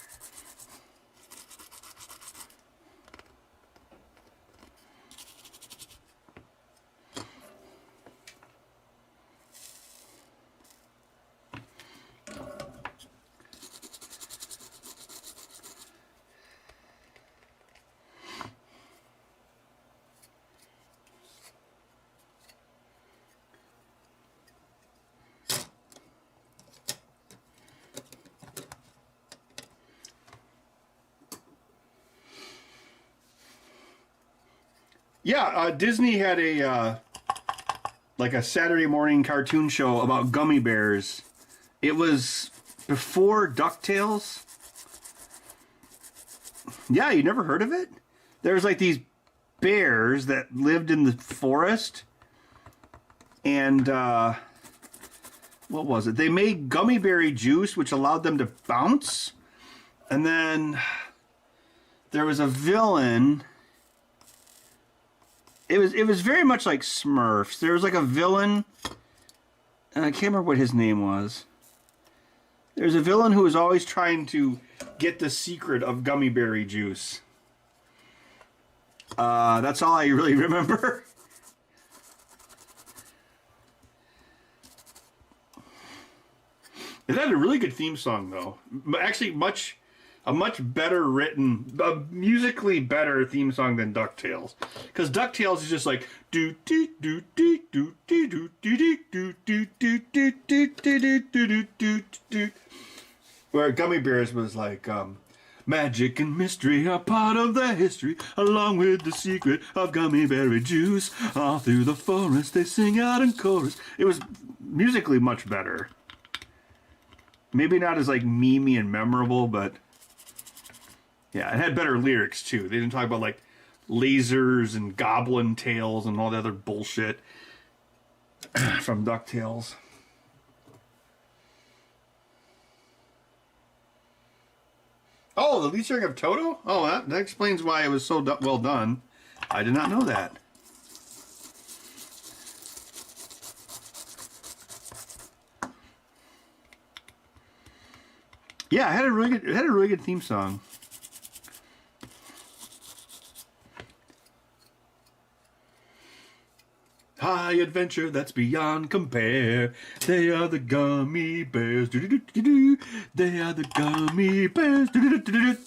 Yeah, Disney had a like a Saturday morning cartoon show about gummy bears. It was before DuckTales. Yeah, you never heard of it? There's like these bears that lived in the forest, and what was it? They made gummy berry juice, which allowed them to bounce, and then there was a villain. It was very much like Smurfs. There was like a villain, and I can't remember what his name was. There's a villain who was always trying to get the secret of gummy berry juice. That's all I really remember. It had a really good theme song, though. Actually, a much better written, musically better theme song than DuckTales. Because DuckTales is just like do do do do do do do do do do do do do do do do do. Where Gummy Bears was like, magic and mystery are part of the history, along with the secret of gummy berry juice. All through the forest they sing out in chorus. It was musically much better. Maybe not as like memey and memorable, but yeah, it had better lyrics too. They didn't talk about like lasers and goblin tails and all the other bullshit from DuckTales. Oh, the lead singer of Toto? Oh, that explains why it was so well done. I did not know that. Yeah, it had a really good theme song. High adventure that's beyond compare. They are the gummy bears. Do-do-do-do-do. They are the gummy bears. Do-do-do-do-do.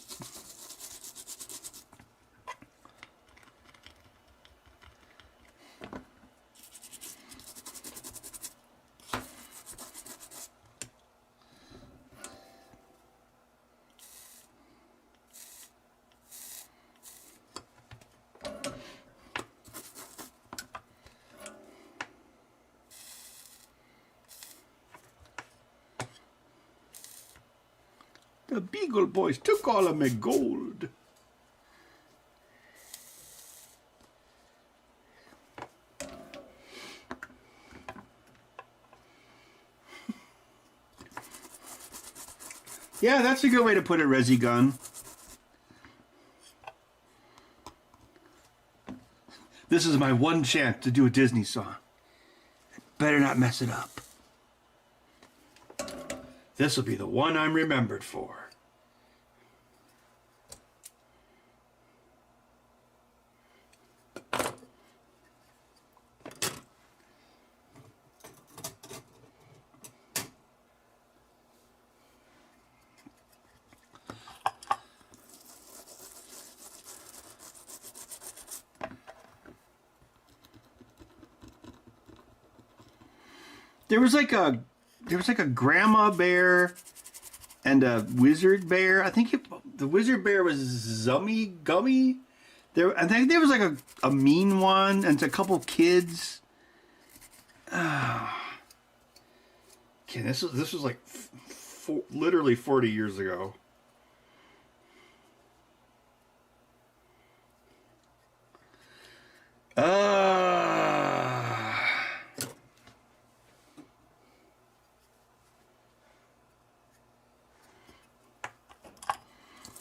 The Beagle Boys took all of my gold. Yeah, that's a good way to put it, Resi Gun. This is my one chance to do a Disney song. Better not mess it up. This will be the one I'm remembered for. There was like a grandma bear and a wizard bear. I think the wizard bear was Zummy Gummy. I think there was like a mean one and a couple kids. Okay, this was like literally 40 years ago.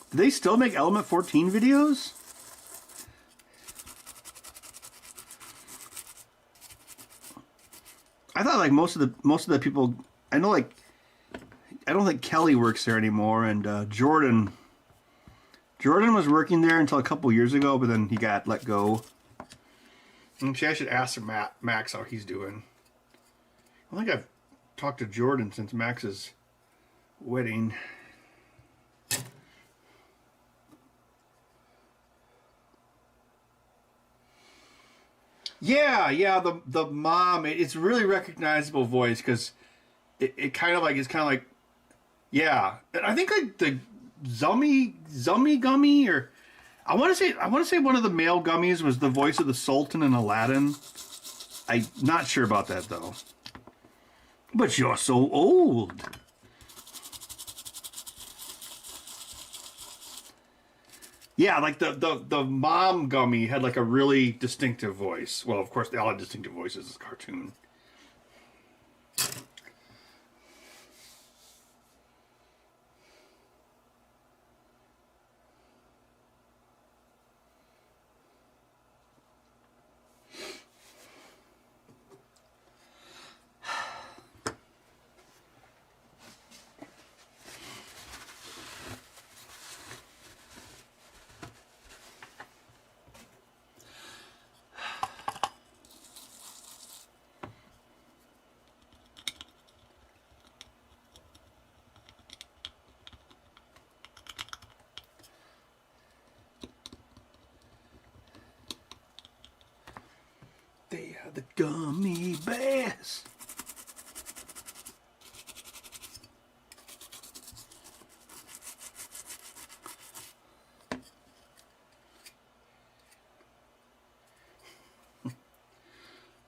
Do they still make Element 14 videos? I thought like most of the people I know, like I don't think Kelly works there anymore, and Jordan was working there until a couple years ago, but then he got let go. Actually, I should ask Max how he's doing. I don't think I've talked to Jordan since Max's wedding. Yeah, the mom. It's a really recognizable voice because it kind of like yeah. I think like the Zummy Gummy, or I want to say one of the male gummies was the voice of the Sultan in Aladdin. I'm not sure about that though. But you're so old. Yeah, like the mom gummy had like a really distinctive voice. Well, of course, they all had distinctive voices as a cartoon. The gummy bears.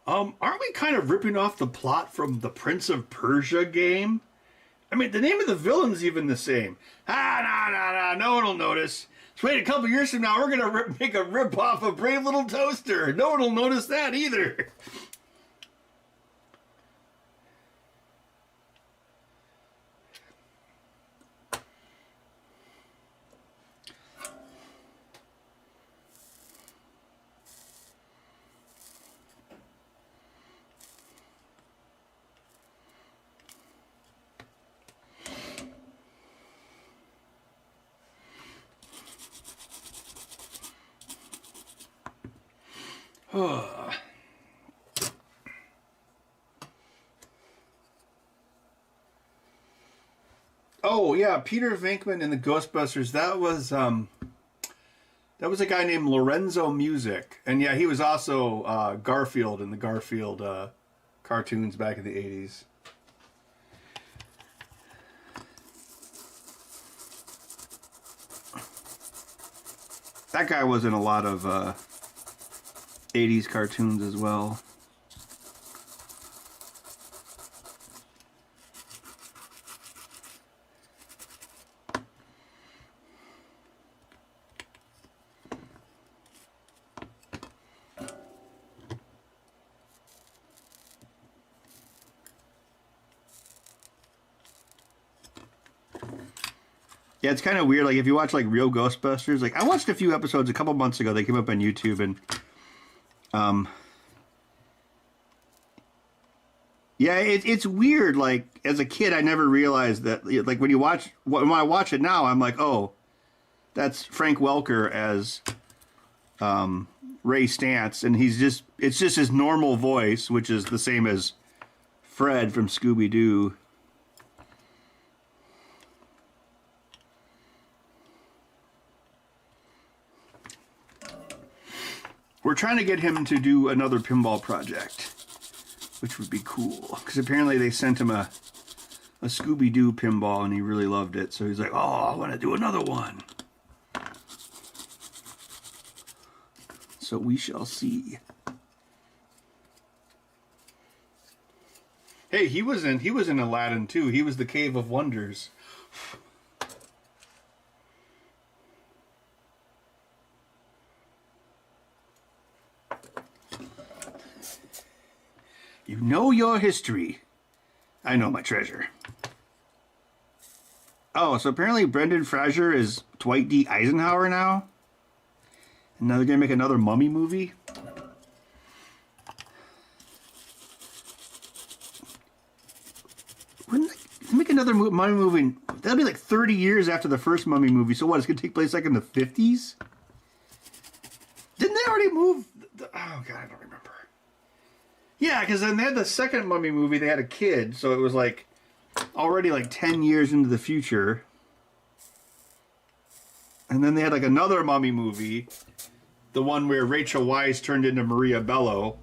Aren't we kind of ripping off the plot from the Prince of Persia game? I mean, the name of the villain's even the same. No one will notice. Just wait a couple years from now, we're going to make a rip-off of Brave Little Toaster. No one will notice that either. Oh yeah, Peter Venkman in the Ghostbusters. That was a guy named Lorenzo Music, and yeah, he was also Garfield in the Garfield cartoons back in the 80s. That guy was in a lot of 80s cartoons as well. Yeah, it's kind of weird. Like, if you watch, like, real Ghostbusters, like, I watched a few episodes a couple months ago. They came up on YouTube, and, yeah, it's weird. Like, as a kid, I never realized that, like, when I watch it now, I'm like, oh, that's Frank Welker as, Ray Stantz, and it's just his normal voice, which is the same as Fred from Scooby-Doo. We're trying to get him to do another pinball project, which would be cool. Because apparently they sent him a Scooby-Doo pinball and he really loved it. So he's like, oh, I want to do another one. So we shall see. Hey, he was in Aladdin too. He was the Cave of Wonders. You know your history. I know my treasure. Oh, so apparently Brendan Fraser is Dwight D. Eisenhower now? And now they're going to make another Mummy movie? Wouldn't they make another Mummy movie? That'll be like 30 years after the first Mummy movie. So what, it's going to take place like in the 50s? Didn't they already move? Oh, God, I don't remember. Yeah, because then they had the second Mummy movie, they had a kid, so it was like already like 10 years into the future. And then they had like another Mummy movie, the one where Rachel Weisz turned into Maria Bello.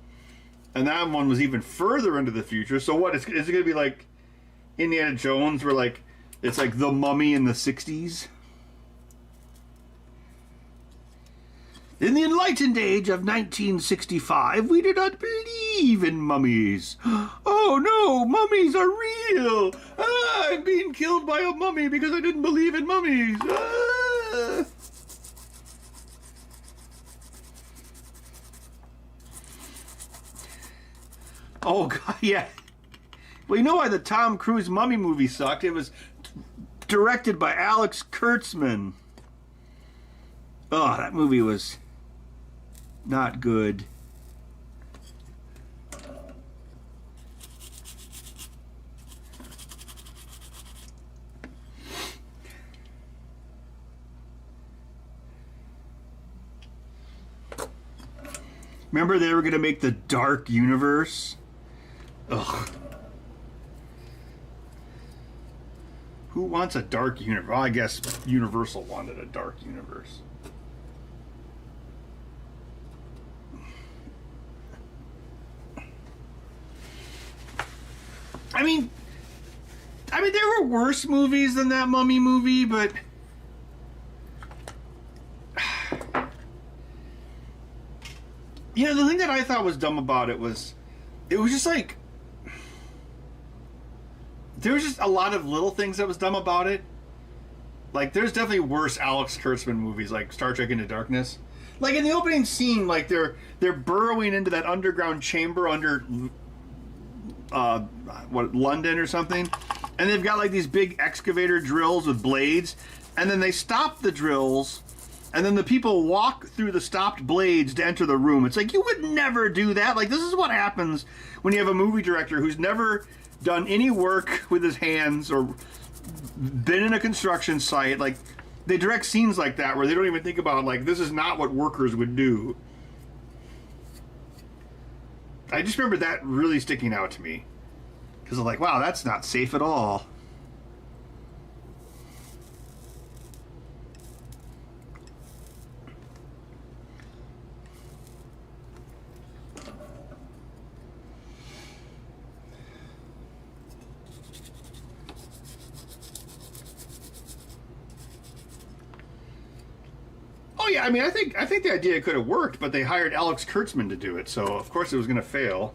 And that one was even further into the future. So what, is it going to be like Indiana Jones, where like it's like the Mummy in the 60s? In the enlightened age of 1965, we did not believe in mummies. Oh no, mummies are real. I'm being killed by a mummy because I didn't believe in mummies. Oh, God, yeah. Well, you know why the Tom Cruise Mummy movie sucked? It was directed by Alex Kurtzman. Oh, that movie was not good. Remember they were going to make the Dark Universe? Ugh. Who wants a dark universe? Well, I guess Universal wanted a dark universe. I mean, there were worse movies than that Mummy movie, but you know, the thing that I thought was dumb about it was just like there was just a lot of little things that was dumb about it. Like, there's definitely worse Alex Kurtzman movies, like Star Trek Into Darkness. Like, in the opening scene, like, they're burrowing into that underground chamber under, London or something. And they've got, like, these big excavator drills with blades. And then they stop the drills, and then the people walk through the stopped blades to enter the room. It's like, you would never do that. Like, this is what happens when you have a movie director who's never done any work with his hands or been in a construction site. Like, they direct scenes like that where they don't even think about, like, this is not what workers would do. I just remember that really sticking out to me, because I'm like, wow, that's not safe at all. Yeah, I mean, I think the idea could have worked, but they hired Alex Kurtzman to do it, so of course it was going to fail.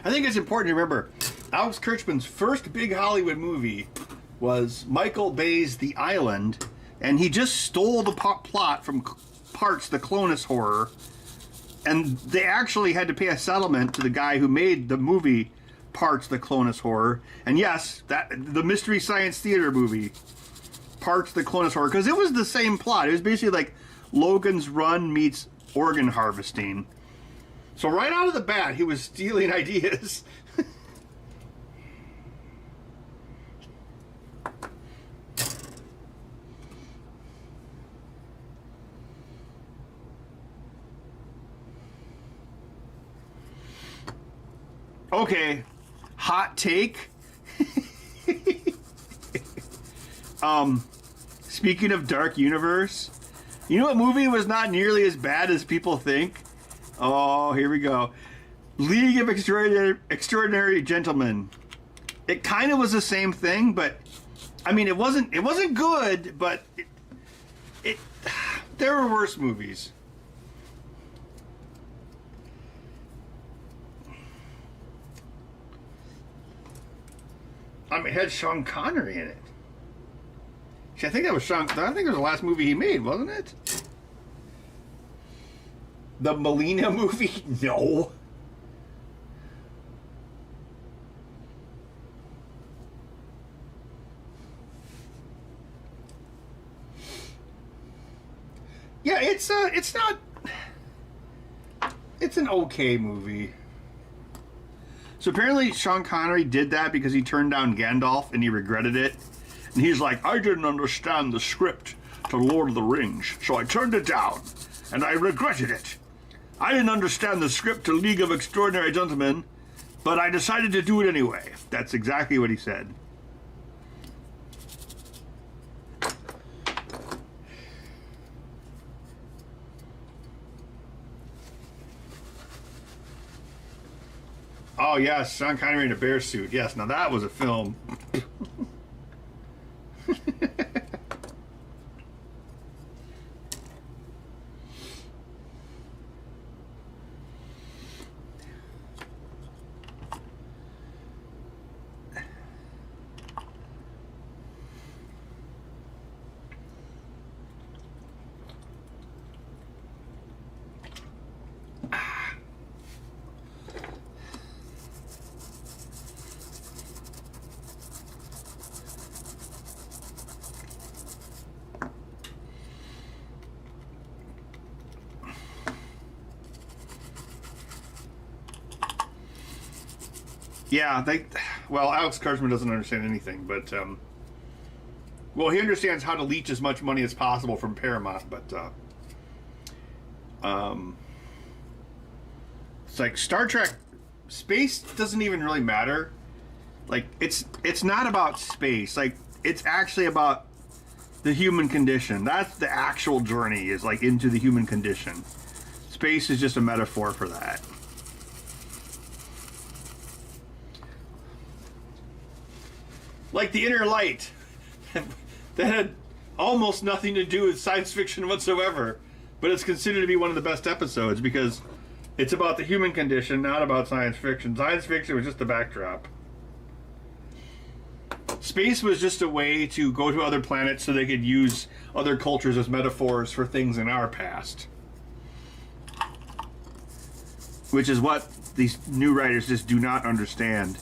I think it's important to remember, Alex Kurtzman's first big Hollywood movie was Michael Bay's The Island, and he just stole the plot from Parts the Clonus Horror, and they actually had to pay a settlement to the guy who made the movie Parts the Clonus Horror. And yes, that the Mystery Science Theater movie, Parts the Clonus Horror, because it was the same plot. It was basically like Logan's Run meets organ harvesting. So right out of the bat, he was stealing ideas. Okay, hot take. Speaking of Dark Universe, you know what movie was not nearly as bad as people think? Oh, here we go. League of Extraordinary Gentlemen. It kind of was the same thing, but I mean, it wasn't good, but it there were worse movies. I mean, it had Sean Connery in it. See, I think that was the last movie he made, wasn't it? The Melina movie? No. Yeah, it's not. It's an okay movie. So apparently Sean Connery did that because he turned down Gandalf and he regretted it. And he's like, I didn't understand the script to Lord of the Rings, so I turned it down, and I regretted it. I didn't understand the script to League of Extraordinary Gentlemen, but I decided to do it anyway. That's exactly what he said. Oh, yes, Sean Connery in a bear suit. Yes, now that was a film. Yeah, well, Alex Kurtzman doesn't understand anything, but well, he understands how to leech as much money as possible from Paramount, but it's like Star Trek. Space doesn't even really matter. Like, it's not about space. Like, it's actually about the human condition. That's the actual journey, is like into the human condition. Space is just a metaphor for that. Like the Inner Light. That had almost nothing to do with science fiction whatsoever, but it's considered to be one of the best episodes because it's about the human condition, not about science fiction. Science fiction was just the backdrop. Space was just a way to go to other planets so they could use other cultures as metaphors for things in our past. Which is what these new writers just do not understand.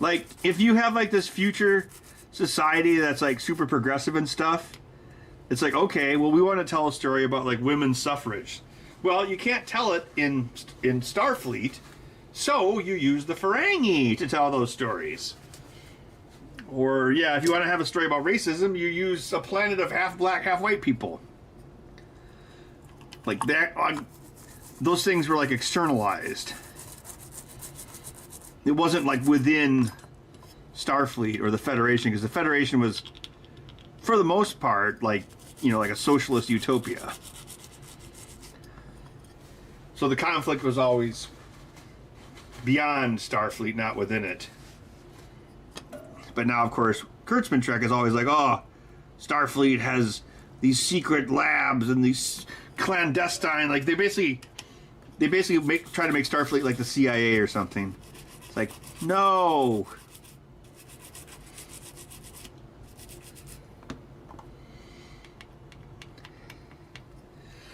Like, if you have like this future society that's like super progressive and stuff, it's like, okay, well, we want to tell a story about like women's suffrage. Well, you can't tell it in Starfleet, so you use the Ferengi to tell those stories. Or, yeah, if you want to have a story about racism, you use a planet of half black, half white people. Like that, those things were like externalized. It wasn't like within Starfleet or the Federation, because the Federation was, for the most part, like, you know, like a socialist utopia. So the conflict was always beyond Starfleet, not within it. But now, of course, Kurtzman Trek is always like, oh, Starfleet has these secret labs and these clandestine, like they basically try to make Starfleet like the CIA or something. It's like, no.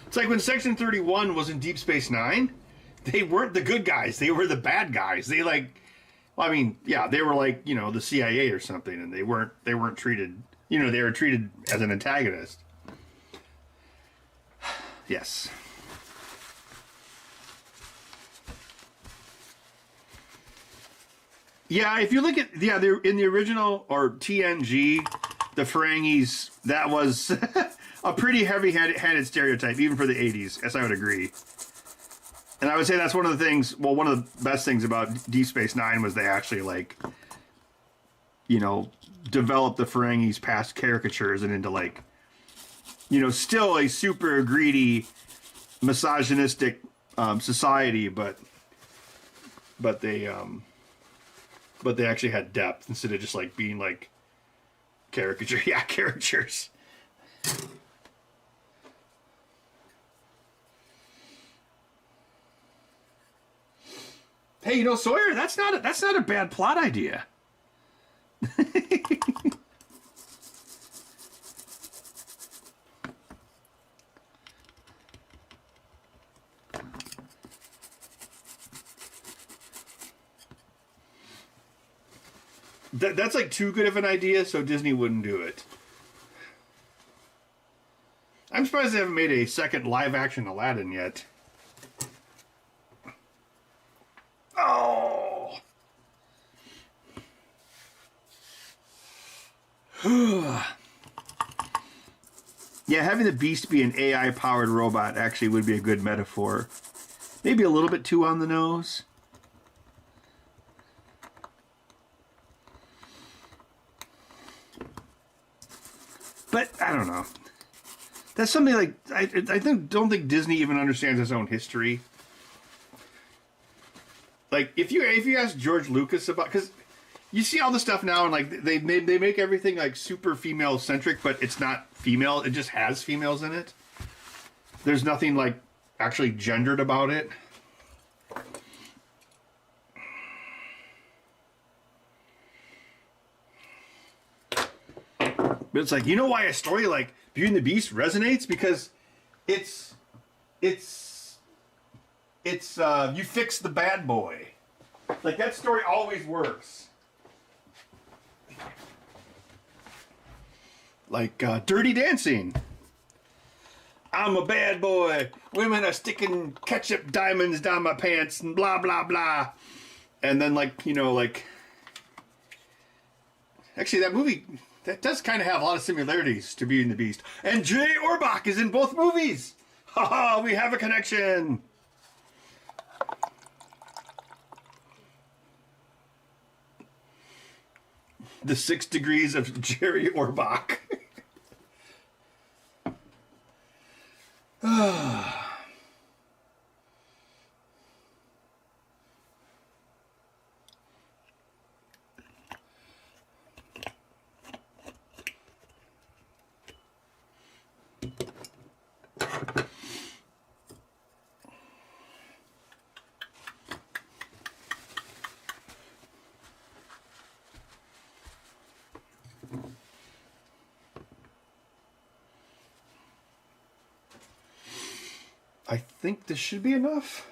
It's like when Section 31 was in Deep Space Nine, they weren't the good guys. They were the bad guys. They like, well, I mean, yeah, they were like, you know, the CIA or something, and they weren't treated, you know, they were treated as an antagonist. Yes. Yeah, if you look at, yeah, they're in the original, or TNG, the Ferengis, that was a pretty heavy-handed stereotype, even for the 80s, yes, I would agree. And I would say that's one of the things, well, one of the best things about Deep Space Nine was they actually, like, you know, developed the Ferengis past caricatures and into, like, you know, still a super greedy, misogynistic society, but they actually had depth instead of just like being like caricatures. Hey, you know, Sawyer, that's not a bad plot idea. That's like too good of an idea, so Disney wouldn't do it. I'm surprised they haven't made a second live-action Aladdin yet. Oh! Yeah, having the Beast be an AI-powered robot actually would be a good metaphor. Maybe a little bit too on the nose. But I don't know. That's something like I don't think Disney even understands its own history. Like if you ask George Lucas about, because you see all the stuff now and like they make everything like super female centric, but it's not female. It just has females in it. There's nothing like actually gendered about it. But it's like, you know why a story like Beauty and the Beast resonates? Because it's you fix the bad boy. Like that story always works. Like Dirty Dancing. I'm a bad boy. Women are sticking ketchup diamonds down my pants and blah blah blah. And then, like, you know, like... Actually, that movie, that does kind of have a lot of similarities to Beauty and the Beast. And Jay Orbach is in both movies! Haha, we have a connection! The 6 Degrees of Jerry Orbach. I think this should be enough.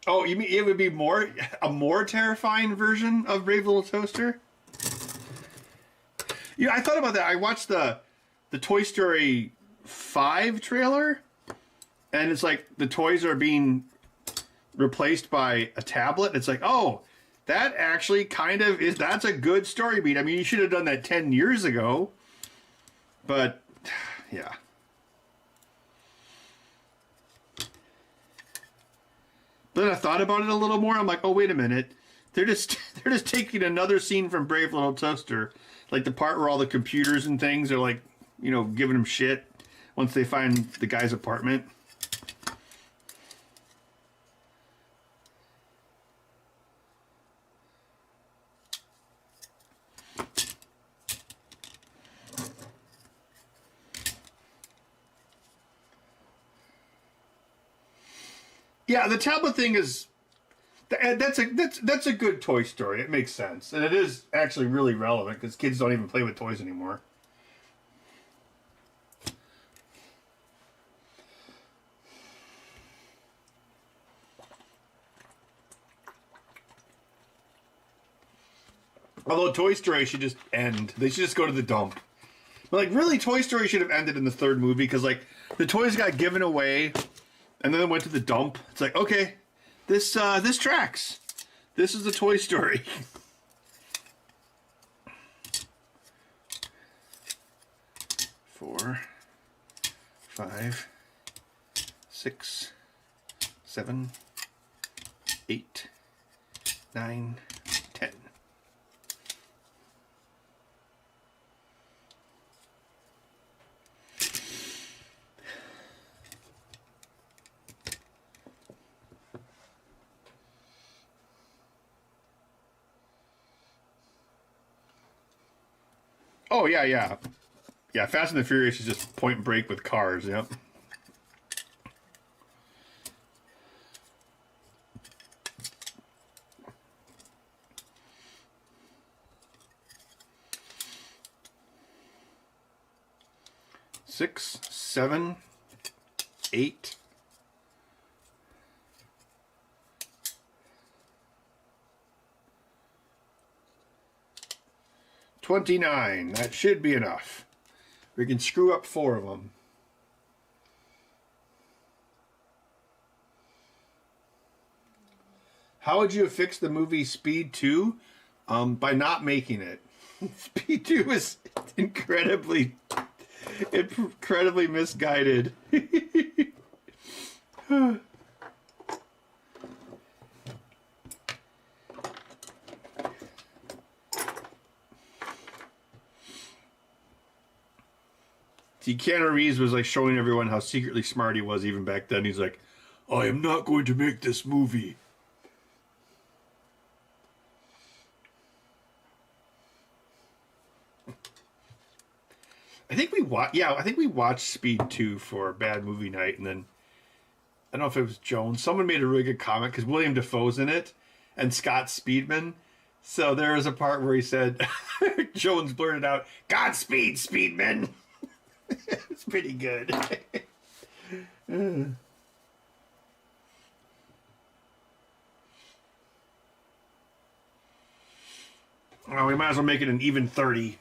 Oh, you mean it would be a more terrifying version of Brave Little Toaster? Yeah, I thought about that. I watched the Toy Story 5 trailer, and it's like the toys are being replaced by a tablet. It's like, oh, that actually kind of is, that's a good story beat. I mean, you should have done that 10 years ago. But, yeah. But then I thought about it a little more. I'm like, oh, wait a minute. They're just taking another scene from Brave Little Toaster. Like the part where all the computers and things are like, you know, giving them shit once they find the guy's apartment. Yeah, the tablet thing is that's a good Toy Story. It makes sense, and it is actually really relevant because kids don't even play with toys anymore. Although Toy Story should just end. They should just go to the dump. But like, really, Toy Story should have ended in the third movie because like the toys got given away. And then it went to the dump. It's like, okay, this tracks. This is the Toy Story. 4, 5, 6, 7, 8, 9, 10. Oh, yeah, yeah. Yeah, Fast and the Furious is just Point Break with cars, yep. Six, 7, 8. 29. That should be enough. We can screw up 4 of them. How would you have fixed the movie Speed 2? By not making it. Speed 2 is incredibly misguided. See, Keanu Reeves was like showing everyone how secretly smart he was even back then. He's like, I am not going to make this movie. I think we watched Speed 2 for Bad Movie Night, and then I don't know if it was Jones. Someone made a really good comment because William Dafoe's in it and Scott Speedman. So there was a part where he said, Jones blurted out, Godspeed, Speedman. It's pretty good. Well, we might as well make it an even 30.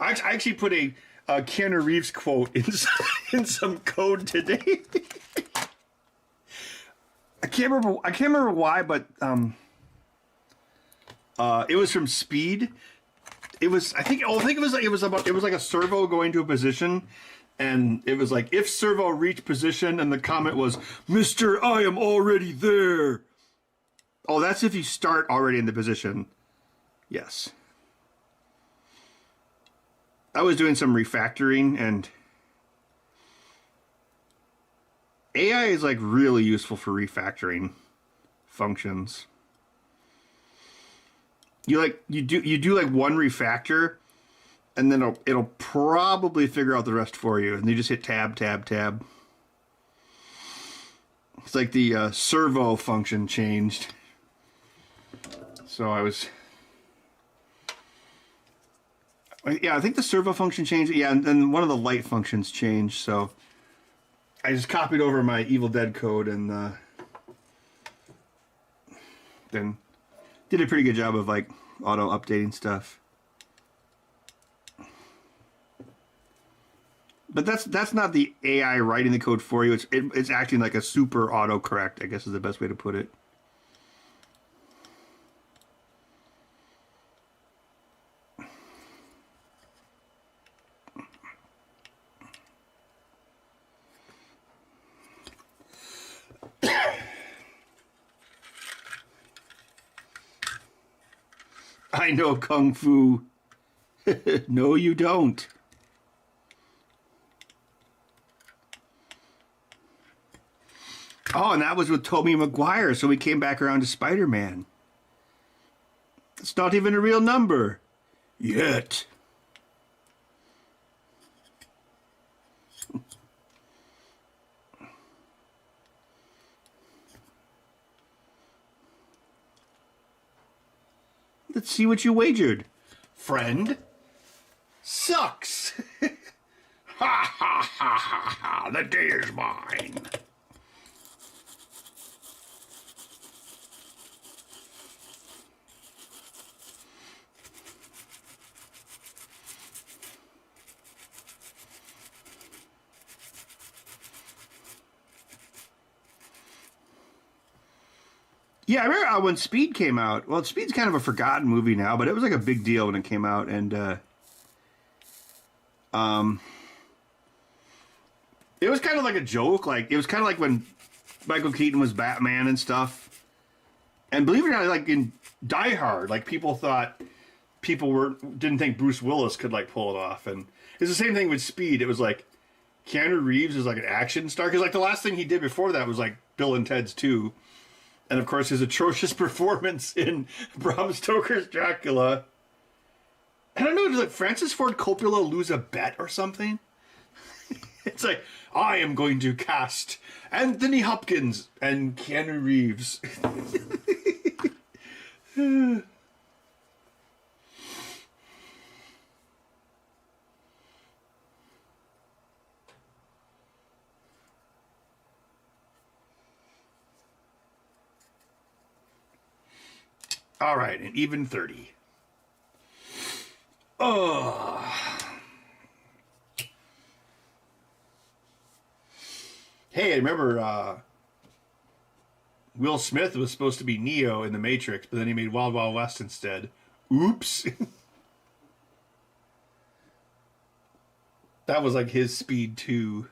I actually put a Keanu Reeves quote in some code today. I can't remember why, but it was from Speed. It was it was like a servo going to a position, and it was like, if servo reached position, and the comment was, "Mister, I am already there." Oh, that's if you start already in the position. Yes. I was doing some refactoring, and AI is like really useful for refactoring functions. You do like one refactor, and then it'll probably figure out the rest for you, and you just hit tab, tab, tab. It's like the servo function changed. So I think the servo function changed. Yeah, and then one of the light functions changed. So I just copied over my Evil Dead code and then did a pretty good job of like auto updating stuff. But that's not the AI writing the code for you. It's acting like a super autocorrect, I guess is the best way to put it. I know Kung Fu. No, you don't. Oh, and that was with Tobey Maguire, so we came back around to Spider-Man. It's not even a real number. Yet. Let's see what you wagered. Friend sucks. Ha ha ha ha ha. The day is mine. Yeah, I remember when Speed came out. Well, Speed's kind of a forgotten movie now, but it was like a big deal when it came out, and it was kind of like a joke. Like, it was kind of like when Michael Keaton was Batman and stuff. And believe it or not, like in Die Hard, like people didn't think Bruce Willis could like pull it off, and it's the same thing with Speed. It was like Keanu Reeves is like an action star, because like the last thing he did before that was like Bill and Ted's 2. And, of course, his atrocious performance in Bram Stoker's Dracula. I don't know, did like Francis Ford Coppola lose a bet or something? It's like, I am going to cast Anthony Hopkins and Keanu Reeves. All right, an even 30. Oh. Hey, I remember Will Smith was supposed to be Neo in The Matrix, but then he made Wild Wild West instead. Oops. That was like his Speed 2.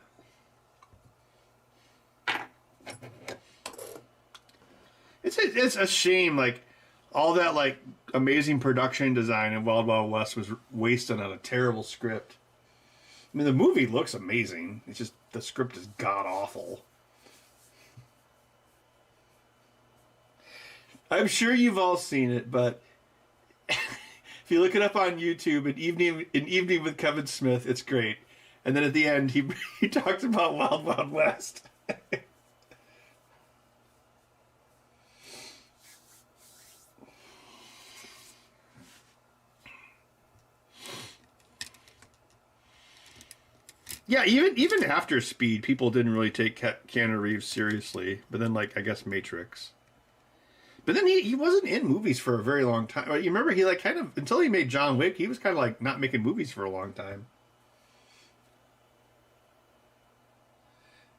It's a shame, like, all that, like, amazing production design in Wild Wild West was wasted on a terrible script. I mean, the movie looks amazing. It's just, the script is god-awful. I'm sure you've all seen it, but if you look it up on YouTube, An Evening with Kevin Smith, it's great. And then at the end, he talks about Wild Wild West. Yeah, even after Speed, people didn't really take Keanu Reeves seriously. But then, like, I guess Matrix. But then he wasn't in movies for a very long time. You remember he like kind of until he made John Wick, he was kind of like not making movies for a long time.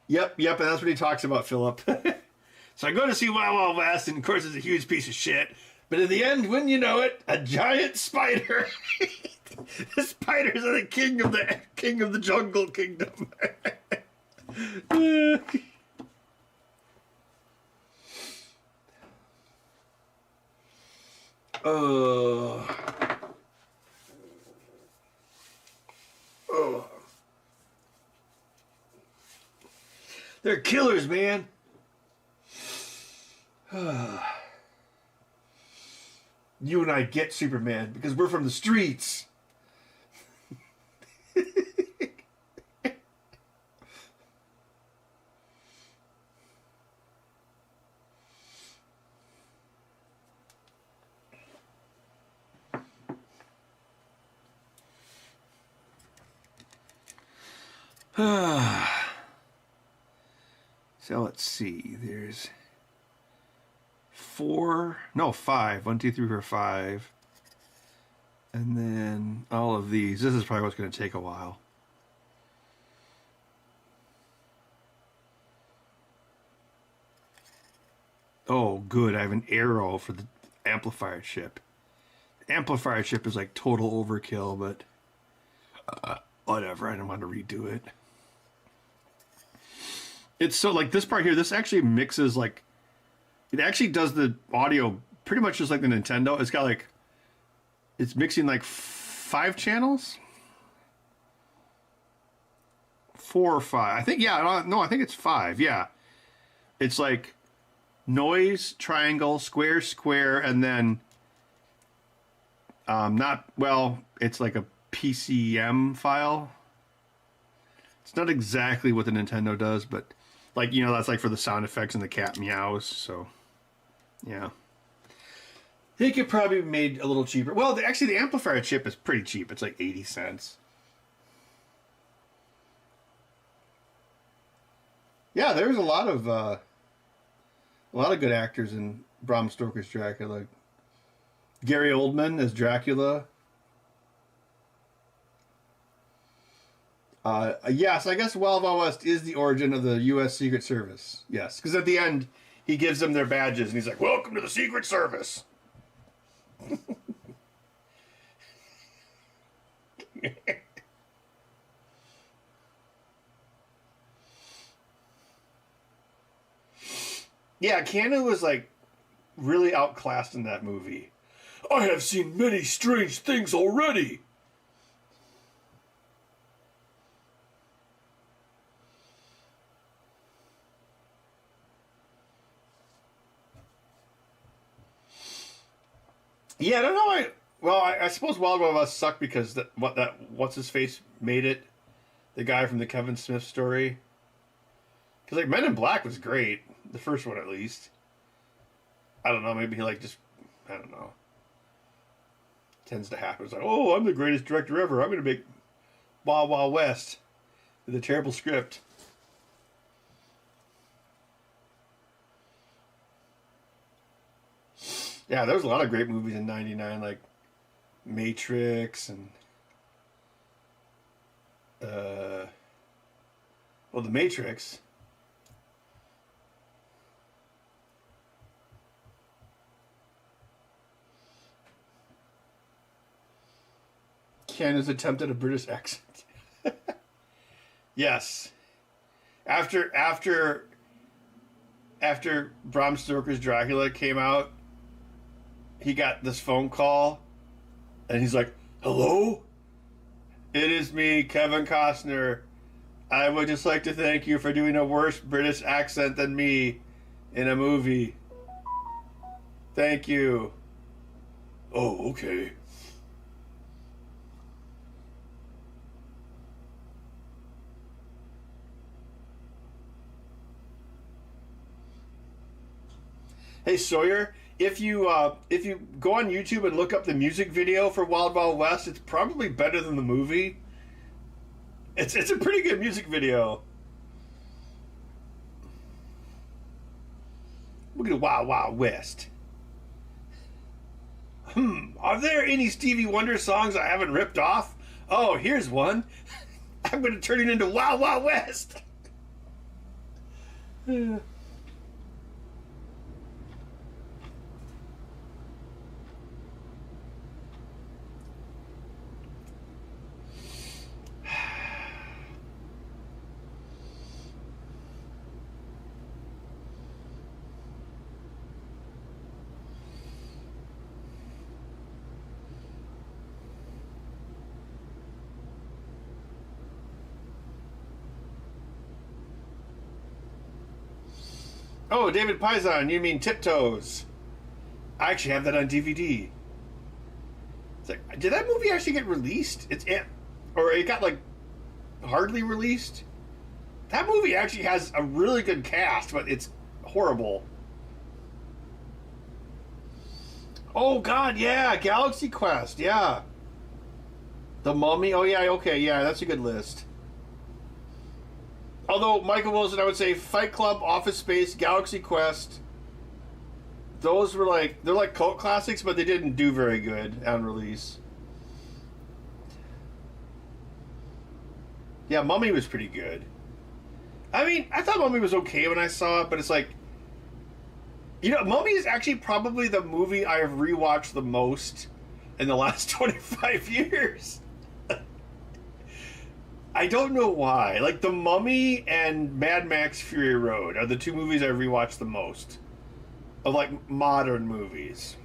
Yep, and that's what he talks about, Philip. So I go to see Wild Wild West, and of course it's a huge piece of shit. But in the end, wouldn't you know it, a giant spider. The spiders are the king of the jungle kingdom. Oh. They're killers, man. You and I get Superman because we're from the streets. So let's see. There's 5. 1, 2, 3, 4, 5. And then all of these. This is probably what's going to take a while. Oh, good. I have an arrow for the amplifier chip. The amplifier chip is like total overkill, but whatever. I don't want to redo it. It's so like this part here, this actually mixes like, it actually does the audio pretty much just like the Nintendo. It's got like, it's mixing like 5 channels? 4 or 5. I think, yeah, no, I think it's 5, yeah. It's like noise, triangle, square, square, and then it's like a PCM file. It's not exactly what the Nintendo does, but like, you know, that's like for the sound effects and the cat meows, so yeah. It could probably be made a little cheaper. Well, actually, the amplifier chip is pretty cheap. It's like 80 cents. Yeah, there's a lot of good actors in Bram Stoker's Dracula. Like Gary Oldman as Dracula. Yes, I guess Wild Wild West is the origin of the U.S. Secret Service. Yes, because at the end, he gives them their badges, and he's like, "Welcome to the Secret Service." Yeah, Keanu was like really outclassed in that movie. I have seen many strange things already. Yeah, I don't know. I suppose Wild Wild West sucked because what's his face made it, the guy from the Kevin Smith story. Because like Men in Black was great, the first one at least. I don't know, maybe he like just, I don't know. Tends to happen. It's like, oh, I'm the greatest director ever. I'm going to make Wild Wild West with a terrible script. Yeah, there was a lot of great movies in '99, like Matrix and The Matrix. Keanu's attempt at a British accent. Yes. After Bram Stoker's Dracula came out, he got this phone call, and he's like, "Hello? It is me, Kevin Costner. I would just like to thank you for doing a worse British accent than me in a movie. Thank you." Oh, okay. Hey Sawyer, if you go on YouTube and look up the music video for Wild Wild West, it's probably better than the movie. It's a pretty good music video. Look at Wild Wild West. Are there any Stevie Wonder songs I haven't ripped off? Oh, here's one. I'm going to turn it into Wild Wild West. Oh, David Pizon, you mean Tiptoes? I actually have that on DVD. It's like, did that movie actually get released? Or it got like hardly released? That movie actually has a really good cast, but it's horrible. Oh God, yeah, Galaxy Quest, yeah. The Mummy, oh yeah, okay, yeah, that's a good list. Although Michael Wilson, I would say Fight Club, Office Space, Galaxy Quest. Those were they're like cult classics, but they didn't do very good on release. Yeah, Mummy was pretty good. I mean, I thought Mummy was okay when I saw it, but it's like, Mummy is actually probably the movie I've rewatched the most in the last 25 years. I don't know why. Like, The Mummy and Mad Max Fury Road are the two movies I've rewatched the most of, like, modern movies.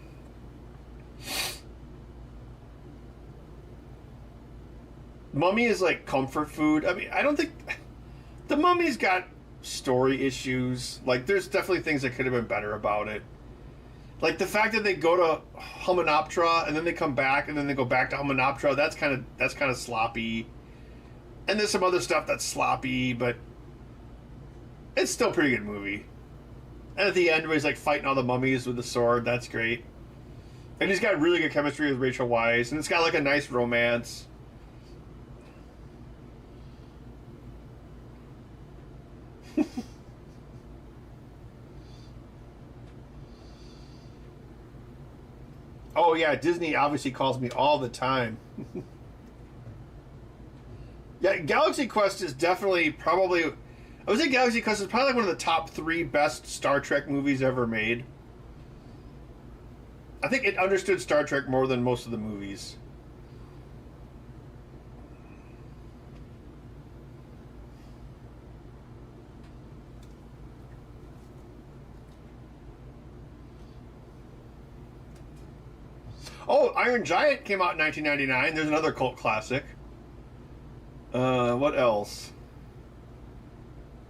Mummy is, like, comfort food. I mean, I don't think... The Mummy's got story issues. Like, there's definitely things that could have been better about it. Like, the fact that they go to Humanoptera, and then they come back, and then they go back to Humanoptera, that's kind of sloppy. And there's some other stuff that's sloppy, but it's still a pretty good movie. And at the end, where he's like fighting all the mummies with the sword, that's great. And he's got really good chemistry with Rachel Weisz, and it's got like a nice romance. Oh yeah, Disney obviously calls me all the time. Yeah, Galaxy Quest is definitely probably... I would say Galaxy Quest is probably like one of the top 3 best Star Trek movies ever made. I think it understood Star Trek more than most of the movies. Oh, Iron Giant came out in 1999. There's another cult classic. What else?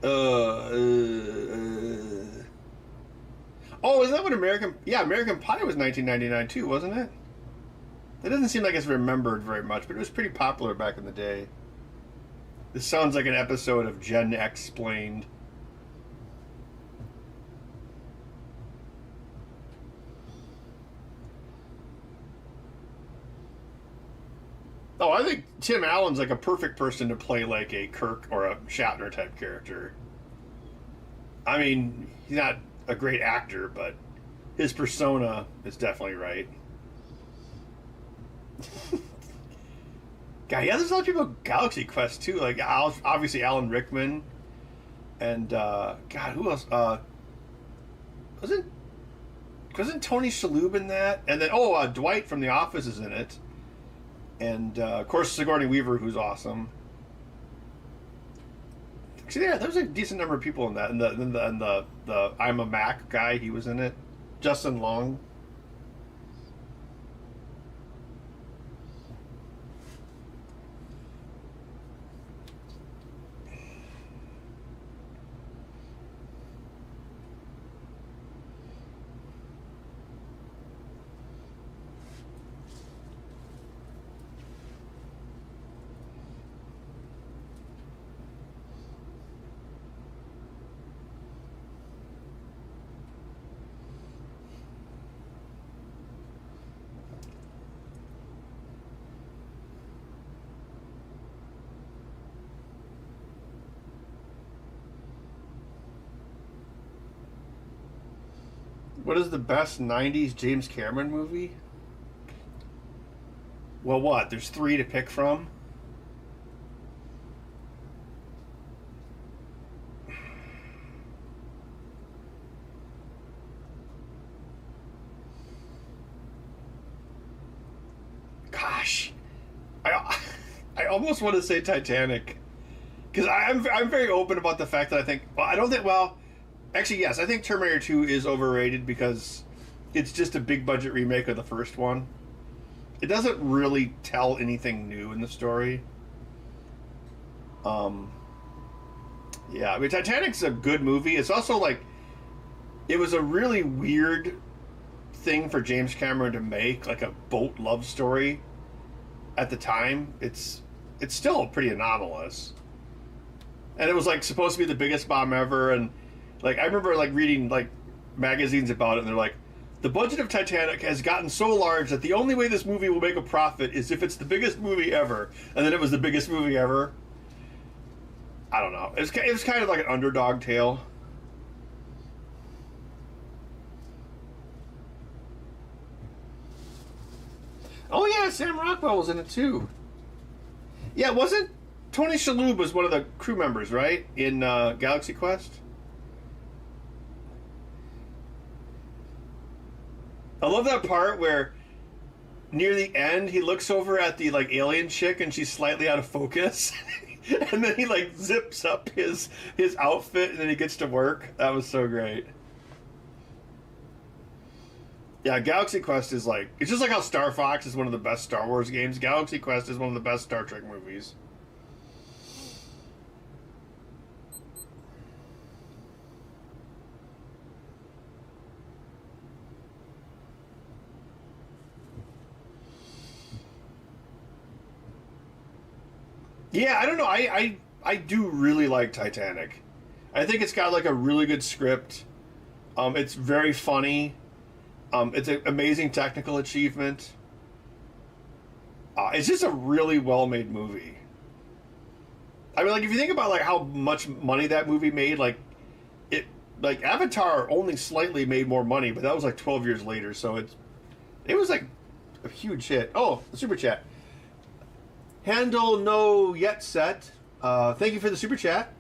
Oh, is that what American... Yeah, American Pie was 1999 too, wasn't it? That doesn't seem like it's remembered very much, but it was pretty popular back in the day. This sounds like an episode of Gen Explained. Oh, I think Tim Allen's like a perfect person to play like a Kirk or a Shatner type character. I mean, he's not a great actor, but his persona is definitely right. God, yeah, there's a lot of people with Galaxy Quest too. Like, obviously Alan Rickman, and God, who else? Wasn't Tony Shalhoub in that? And then Dwight from The Office is in it. And, of course, Sigourney Weaver, who's awesome. Actually, yeah, there's a decent number of people in that. And the I'm a Mac guy, he was in it. Justin Long. What is the best 90s James Cameron movie? Well, what? There's three to pick from? Gosh. I almost want to say Titanic. Because I'm very open about the fact that I think... Well, I don't think... Well, actually, yes. I think Terminator 2 is overrated because it's just a big budget remake of the first one. It doesn't really tell anything new in the story. Yeah, I mean, Titanic's a good movie. It's also like... It was a really weird thing for James Cameron to make, like a boat love story at the time. It's still pretty anomalous. And it was like supposed to be the biggest bomb ever, and like I remember like reading like magazines about it, and they're like, the budget of Titanic has gotten so large that the only way this movie will make a profit is if it's the biggest movie ever. And then it was the biggest movie ever. I don't know. It was kind of like an underdog tale. Oh yeah, Sam Rockwell was in it too. Yeah, wasn't Tony Shalhoub was one of the crew members, right? In Galaxy Quest? I love that part where near the end he looks over at the like alien chick and she's slightly out of focus. And then he like zips up his outfit and then he gets to work. That was so great. Yeah, Galaxy Quest is like... It's just like how Star Fox is one of the best Star Wars games. Galaxy Quest is one of the best Star Trek movies. Yeah, I don't know. I do really like Titanic. I think it's got like a really good script. It's very funny. It's an amazing technical achievement. It's just a really well-made movie. I mean, like if you think about like how much money that movie made, like Avatar only slightly made more money, but that was like 12 years later, so it was like a huge hit. Oh, the super chat. Handle no yet set. Thank you for the super chat.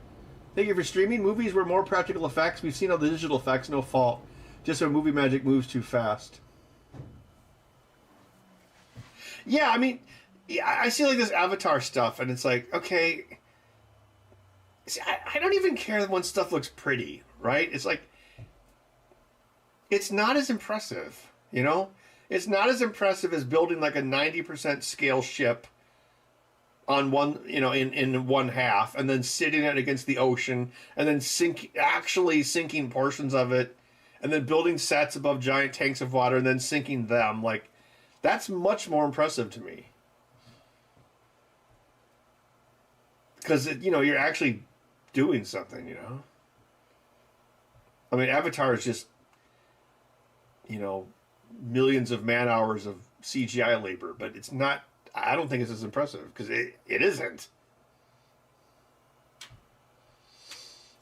Thank you for streaming. Movies were more practical effects. We've seen all the digital effects, no fault. Just when movie magic moves too fast. Yeah, I mean, I see like this Avatar stuff, and it's like, okay, see, I don't even care when stuff looks pretty, right? It's like, it's not as impressive, you know? It's not as impressive as building like a 90% scale ship on one, you know, in one half, and then sitting it against the ocean, and then actually sinking portions of it, and then building sets above giant tanks of water and then sinking them. Like, that's much more impressive to me. Because, you know, you're actually doing something, you know? I mean, Avatar is just, you know, millions of man-hours of CGI labor, but it's not, I don't think it's as impressive, because it isn't.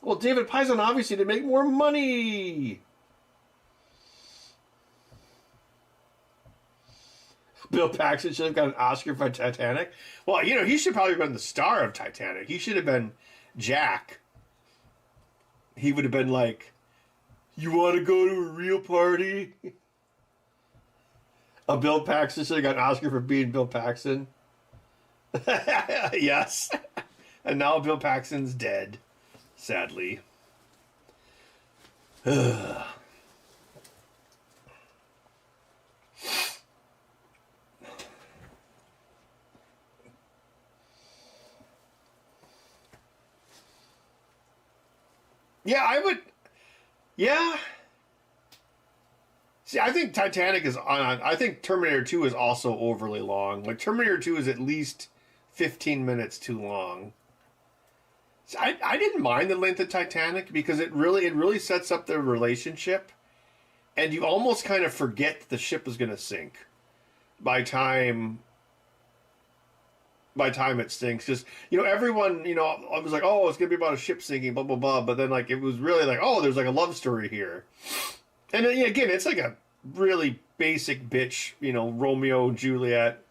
Well, David Pison, obviously, to make more money. Bill Paxton should have got an Oscar for Titanic. Well, you know, he should probably have been the star of Titanic. He should have been Jack. He would have been like, you want to go to a real party? Bill Paxton should have got an Oscar for being Bill Paxton. Yes. And now Bill Paxton's dead, sadly. Yeah, I would. Yeah. See, I think Titanic is on. I think Terminator 2 is also overly long. Like, Terminator 2 is at least 15 minutes too long. See, I didn't mind the length of Titanic because it really sets up their relationship. And you almost kind of forget the ship is going to sink by time it sinks. Just, you know, everyone, you know, I was like, oh, it's going to be about a ship sinking, blah, blah, blah. But then, like, it was really like, oh, there's like a love story here. And then, again, it's like a really basic bitch, you know, Romeo and Juliet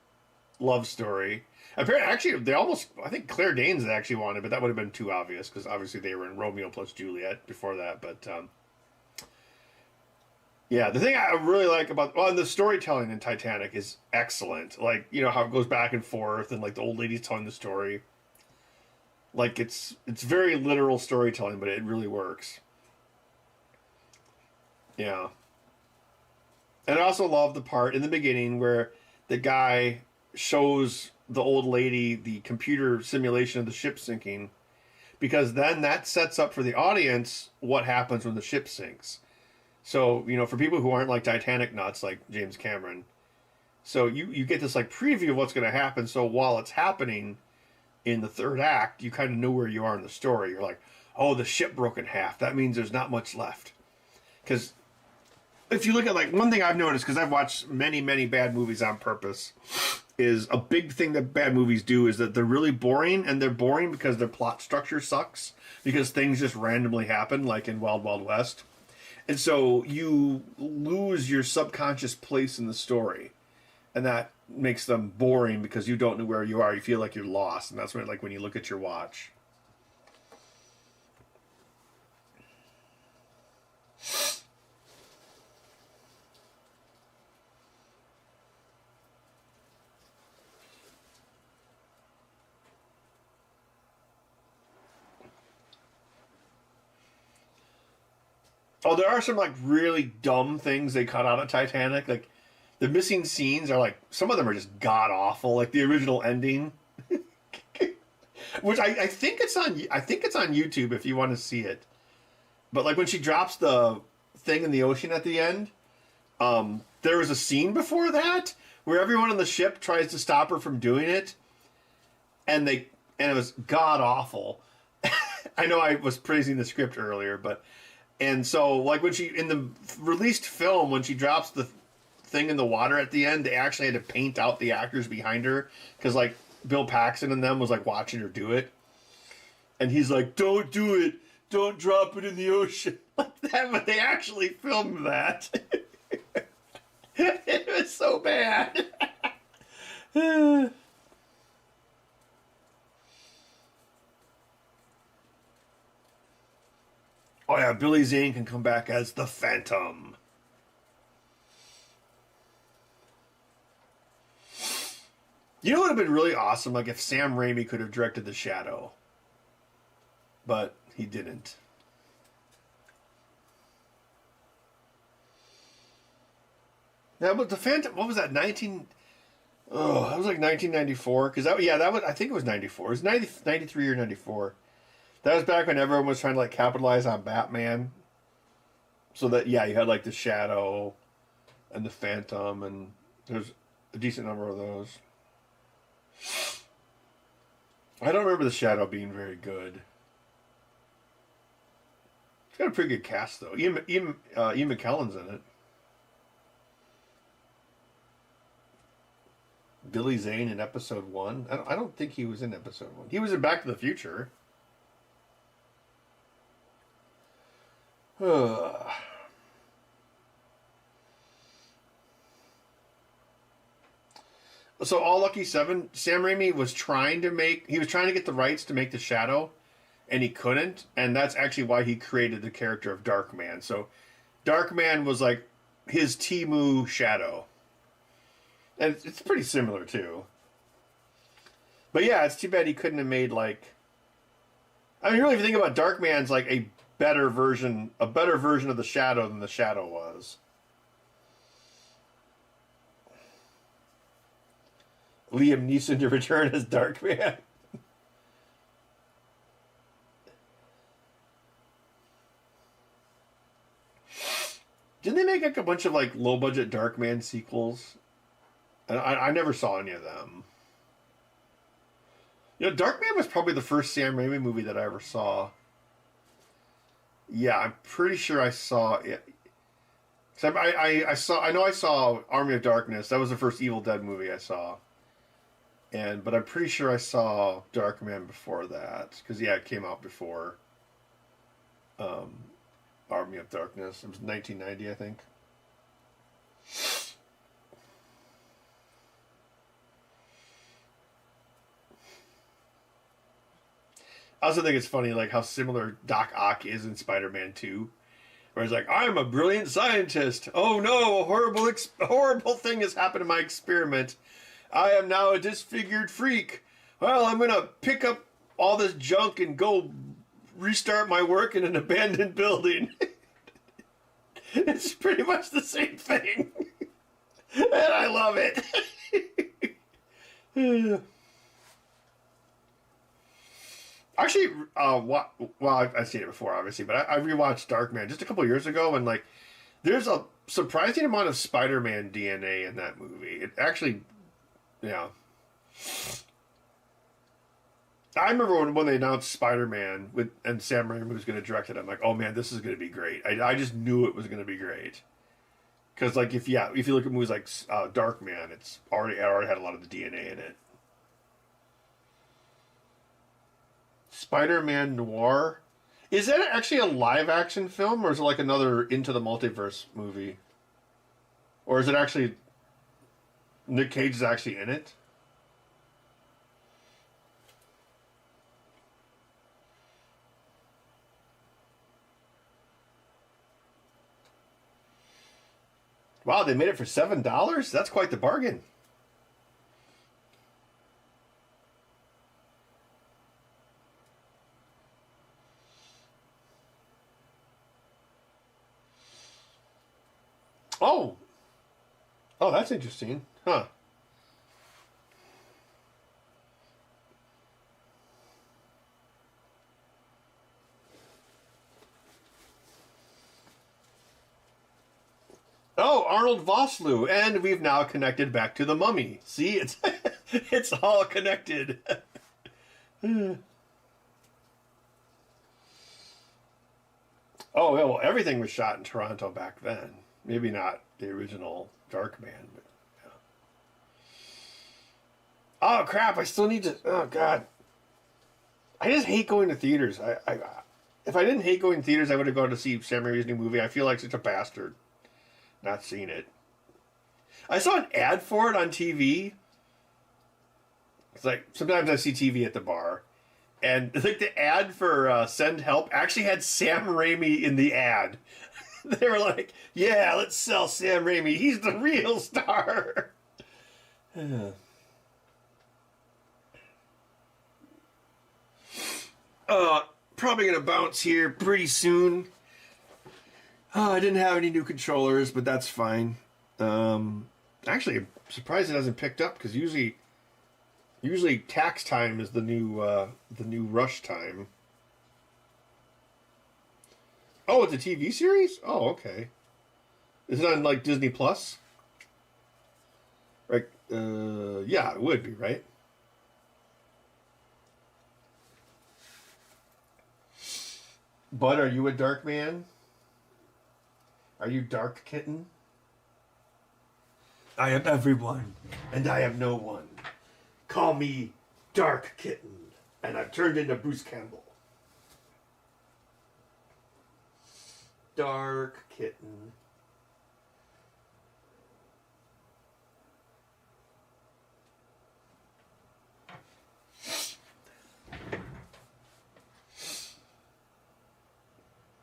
love story. Apparently, actually, they almost, I think Claire Danes actually wanted, but that would have been too obvious because obviously they were in Romeo plus Juliet before that. But yeah, the thing I really like about, well, and the storytelling in Titanic is excellent. Like, you know, how it goes back and forth and like the old lady's telling the story. Like it's very literal storytelling, but it really works. Yeah. And I also love the part in the beginning where the guy shows the old lady the computer simulation of the ship sinking, because then that sets up for the audience what happens when the ship sinks. So, you know, for people who aren't like Titanic nuts like James Cameron, so you get this like preview of what's going to happen. So while it's happening in the third act, you kind of know where you are in the story. You're like, oh, the ship broke in half. That means there's not much left. Because if you look at, like, one thing I've noticed, because I've watched many, many bad movies on purpose, is a big thing that bad movies do is that they're really boring, and they're boring because their plot structure sucks, because things just randomly happen, like in Wild Wild West. And so you lose your subconscious place in the story, and that makes them boring because you don't know where you are. You feel like you're lost, and that's when, like, when you look at your watch. Oh, there are some like really dumb things they cut out of Titanic. Like the missing scenes are like, some of them are just god awful. Like the original ending, which I think it's on. I think it's on YouTube if you want to see it. But like when she drops the thing in the ocean at the end, there was a scene before that where everyone on the ship tries to stop her from doing it, and it was god awful. I know I was praising the script earlier, but. And so, like, when she, in the released film, when she drops the thing in the water at the end, they actually had to paint out the actors behind her. Because, like, Bill Paxton and them was, like, watching her do it. And he's like, don't do it. Don't drop it in the ocean. Like that, but they actually filmed that. It was so bad. Oh yeah, Billy Zane can come back as the Phantom. You know what would have been really awesome? Like if Sam Raimi could have directed The Shadow. But he didn't. Yeah, but the Phantom, what was that, 19... Oh, that was like 1994. Because that was, I think it was 94. It was 93 or 94. That was back when everyone was trying to like capitalize on Batman. So that, yeah, you had like The Shadow and the Phantom, and there's a decent number of those. I don't remember The Shadow being very good. It's got a pretty good cast though. Ian McKellen's in it. Billy Zane in episode 1. I don't think he was in episode 1. He was in Back to the Future. So All Lucky 7, Sam Raimi was trying to get the rights to make The Shadow, and he couldn't, and that's actually why he created the character of Darkman. So Darkman was like his Temu Shadow. And it's pretty similar too. But yeah, it's too bad he couldn't have made like, I mean, really, if you think about it, Darkman's like a better version of the Shadow than the Shadow was. Liam Neeson to return as Darkman. Didn't they make like a bunch of like low budget Darkman sequels? I never saw any of them. You know, Darkman was probably the first Sam Raimi movie that I ever saw. Yeah, I'm pretty sure I saw it. So I know I saw Army of Darkness. That was the first Evil Dead movie I saw. But I'm pretty sure I saw Darkman before that, because yeah, it came out before Army of Darkness. It was 1990, I think. I also think it's funny, like, how similar Doc Ock is in Spider-Man 2. Where he's like, I'm a brilliant scientist. Oh no, a horrible thing has happened to my experiment. I am now a disfigured freak. Well, I'm going to pick up all this junk and go restart my work in an abandoned building. It's pretty much the same thing. And I love it. Actually, I've seen it before, obviously, but I rewatched Darkman just a couple years ago, and like, there's a surprising amount of Spider-Man DNA in that movie. It actually, yeah. I remember when they announced Spider-Man and Sam Raimi was going to direct it. I'm like, oh man, this is going to be great. I just knew it was going to be great. Because like if you look at movies like Darkman, it's already had a lot of the DNA in it. Spider-Man Noir. Is that actually a live-action film, or is it like another Into the Multiverse movie? Or is it actually... Nick Cage is actually in it? Wow, they made it for $7? That's quite the bargain. Oh. Oh, that's interesting. Huh. Oh, Arnold Vosloo, and we've now connected back to the Mummy. See, it's it's all connected. Oh, yeah, well, everything was shot in Toronto back then. Maybe not the original Darkman, but yeah. Oh crap! I still need to. Oh god, I just hate going to theaters. If I didn't hate going to theaters, I would have gone to see Sam Raimi's new movie. I feel like such a bastard not seeing it. I saw an ad for it on TV. It's like sometimes I see TV at the bar, and like the ad for Send Help actually had Sam Raimi in the ad. They were like, "Yeah, let's sell Sam Raimi. He's the real star." Probably gonna bounce here pretty soon. Oh, I didn't have any new controllers, but that's fine. Actually, I'm surprised it hasn't picked up because usually tax time is the new rush time. Oh, it's a TV series? Oh, okay. Is it on like Disney Plus? Right? Yeah, it would be, right? Bud, are you a dark man? Are you Dark Kitten? I am everyone, and I am no one. Call me Dark Kitten, and I've turned into Bruce Campbell. Dark Kitten.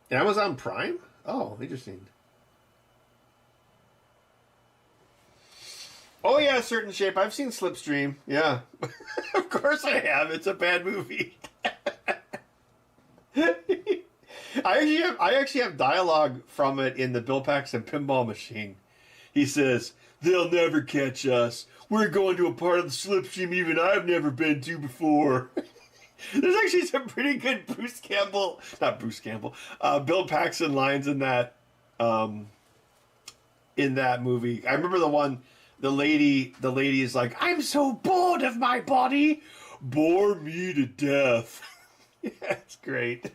Amazon Prime? Oh, interesting. Oh yeah, Certain Shape. I've seen Slipstream. Yeah. Of course I have. It's a bad movie. I actually have dialogue from it in the Bill Paxton Pinball Machine. He says, "They'll never catch us. We're going to a part of the Slipstream even I've never been to before." There's actually some pretty good Bill Paxton lines in that movie. I remember the one, the lady is like, "I'm so bored of my body. Bore me to death." Yeah, it's great.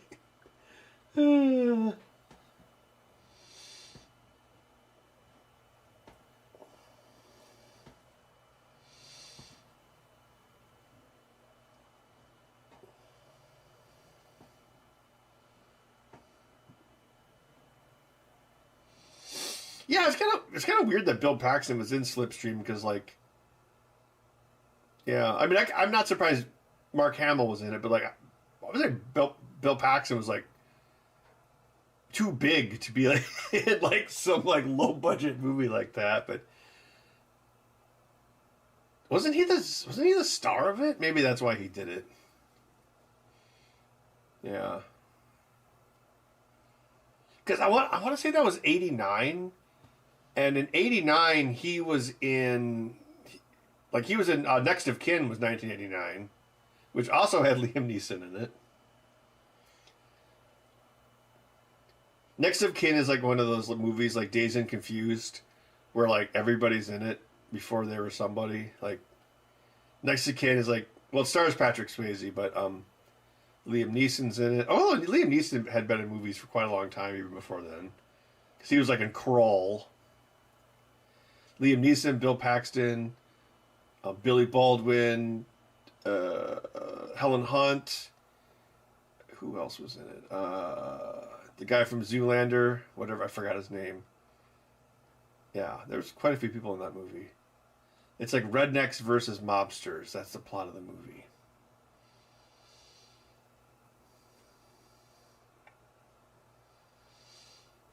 Yeah, it's kind of weird that Bill Paxton was in Slipstream because, like, yeah, I mean, I'm not surprised Mark Hamill was in it, but like, was it Bill Paxton was like too big to be like in like some like low budget movie like that, but wasn't he the star of it? Maybe that's why he did it. Yeah. Because I want to say that was 89, and in 89 he was in Next of Kin was 1989, which also had Liam Neeson in it. Next of Kin is like one of those movies like Dazed and Confused, where like everybody's in it before they were somebody. Like Next of Kin is like, well, it stars Patrick Swayze, but Liam Neeson's in it. Oh, Liam Neeson had been in movies for quite a long time even before then, because he was like in Crawl. Liam Neeson, Bill Paxton, Billy Baldwin, Helen Hunt. Who else was in it? The guy from Zoolander, whatever, I forgot his name. Yeah, there's quite a few people in that movie. It's like rednecks versus mobsters. That's the plot of the movie.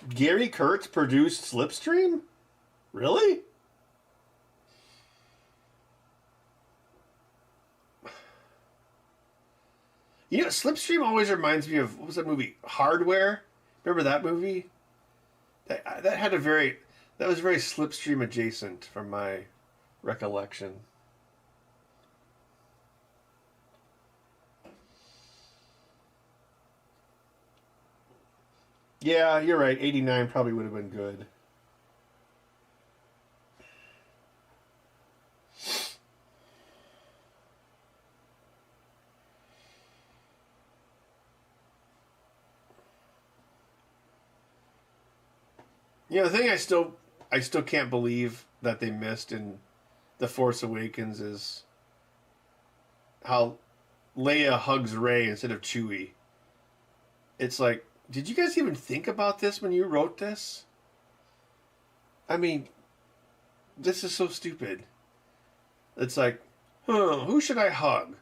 Gary Kurtz produced Slipstream? Really? You know, Slipstream always reminds me of, what was that movie? Hardware? Remember that movie? That was very Slipstream adjacent from my recollection. Yeah, you're right. 89 probably would have been good. You know, the thing I still can't believe that they missed in The Force Awakens is how Leia hugs Rey instead of Chewie. It's like, did you guys even think about this when you wrote this? I mean, this is so stupid. It's like, who should I hug?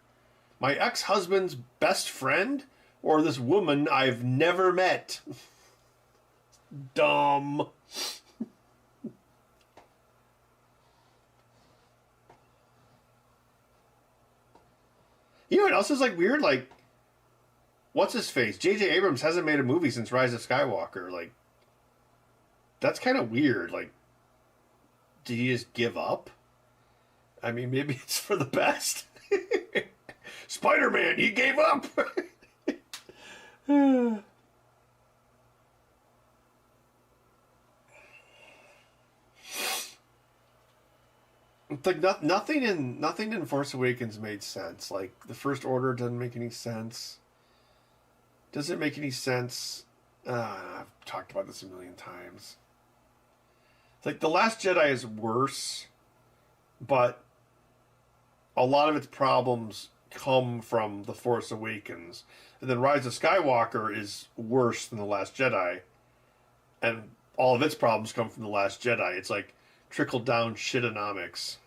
My ex-husband's best friend? Or this woman I've never met? Dumb. You know what else is like weird? Like, what's his face? J.J. Abrams hasn't made a movie since Rise of Skywalker. Like, that's kind of weird. Like, did he just give up? I mean, maybe it's for the best. Spider-Man, he gave up. It's like nothing in Force Awakens made sense. Like the First Order doesn't make any sense. Doesn't make any sense. I've talked about this a million times. It's like The Last Jedi is worse, but a lot of its problems come from The Force Awakens, and then Rise of Skywalker is worse than The Last Jedi, and all of its problems come from The Last Jedi. It's like trickle down shitonomics.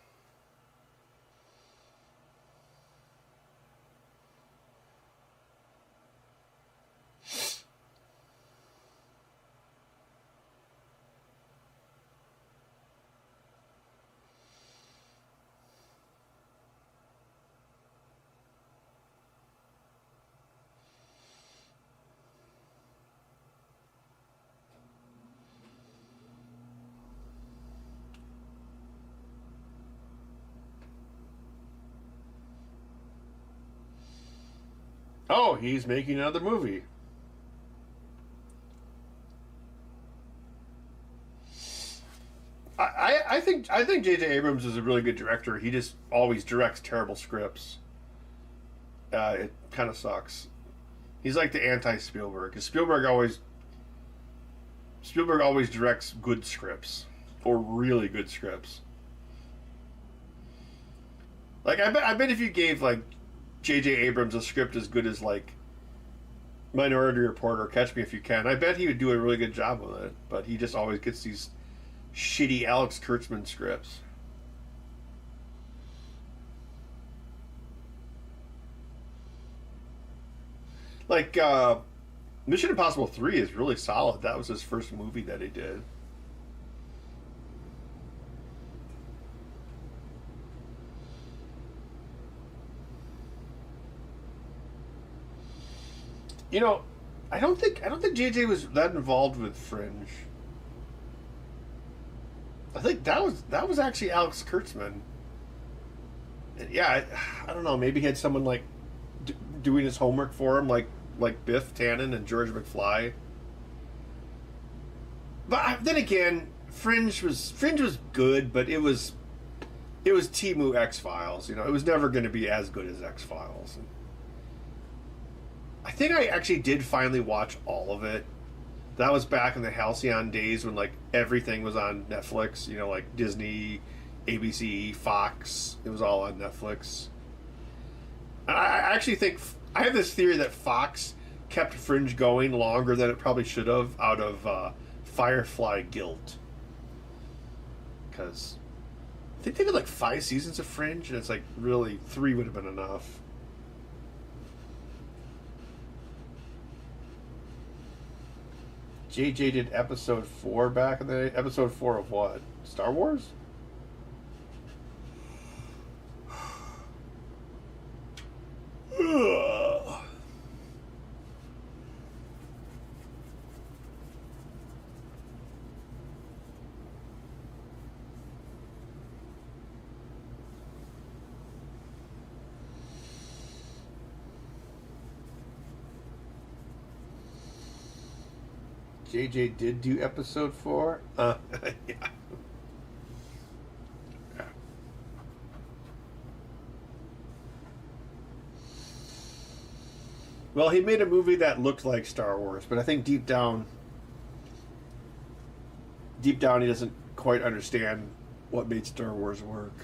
Oh, he's making another movie. I think J.J. Abrams is a really good director. He just always directs terrible scripts. It kind of sucks. He's like the anti-Spielberg, because Spielberg always directs good scripts, or really good scripts. Like I bet if you gave like J.J. Abrams a script as good as like Minority Report or Catch Me If You Can, I bet he would do a really good job with it. But he just always gets these shitty Alex Kurtzman scripts. Like, Mission Impossible 3 is really solid. That was his first movie that he did. You know, I don't think JJ was that involved with Fringe. I think that was actually Alex Kurtzman. And yeah, I don't know. Maybe he had someone like doing his homework for him, like Biff Tannen and George McFly. But then again, Fringe was good, but it was Timu X Files. You know, it was never going to be as good as X Files. I think I actually did finally watch all of it. That was back in the Halcyon days when like everything was on Netflix. You know, like Disney, ABC, Fox. It was all on Netflix. I actually think I have this theory that Fox kept Fringe going longer than it probably should have out of Firefly guilt. Because I think they did like 5 seasons of Fringe, and it's like really 3 would have been enough. JJ did episode 4 back in the day. Episode 4 of what? Star Wars? JJ did do episode 4? Yeah. Well, he made a movie that looked like Star Wars, but I think deep down, he doesn't quite understand what made Star Wars work.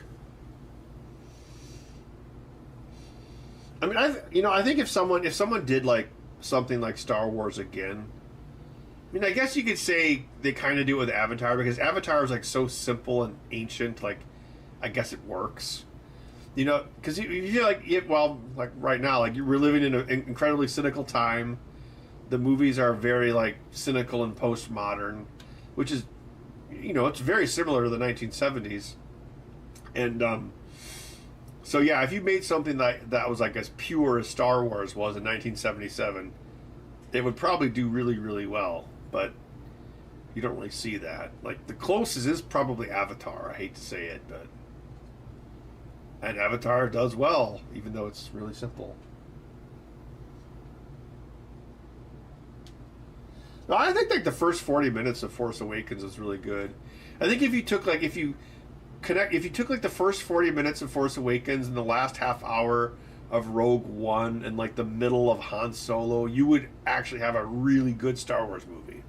I mean, I think if someone did like something like Star Wars again, I mean, I guess you could say they kind of do it with Avatar because Avatar is like so simple and ancient. Like, I guess it works. You know, because you feel like like right now, like we're living in an incredibly cynical time. The movies are very like cynical and postmodern, which is, it's very similar to the 1970s. And so yeah, if you made something that was like as pure as Star Wars was in 1977, it would probably do really, really well. But you don't really see that. Like the closest is probably Avatar. I hate to say it, but. And Avatar does well, even though it's really simple. No, I think like the first 40 minutes of Force Awakens is really good. I think if you took like the first 40 minutes of Force Awakens and the last half hour of Rogue One and like the middle of Han Solo, you would actually have a really good Star Wars movie.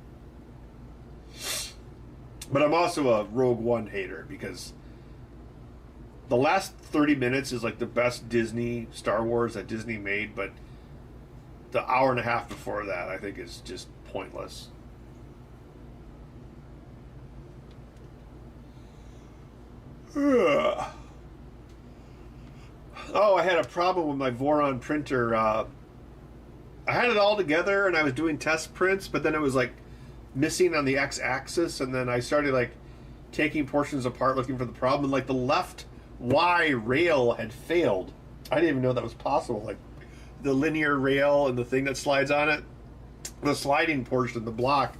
But I'm also a Rogue One hater because the last 30 minutes is like the best Disney Star Wars that Disney made, but the hour and a half before that I think is just pointless. Oh, I had a problem with my Voron printer. I had it all together and I was doing test prints, but then it was like missing on the x-axis, and then I started like taking portions apart looking for the problem, and like the left Y rail had failed. I didn't even know that was possible. Like the linear rail and the thing that slides on it, the sliding portion, the block.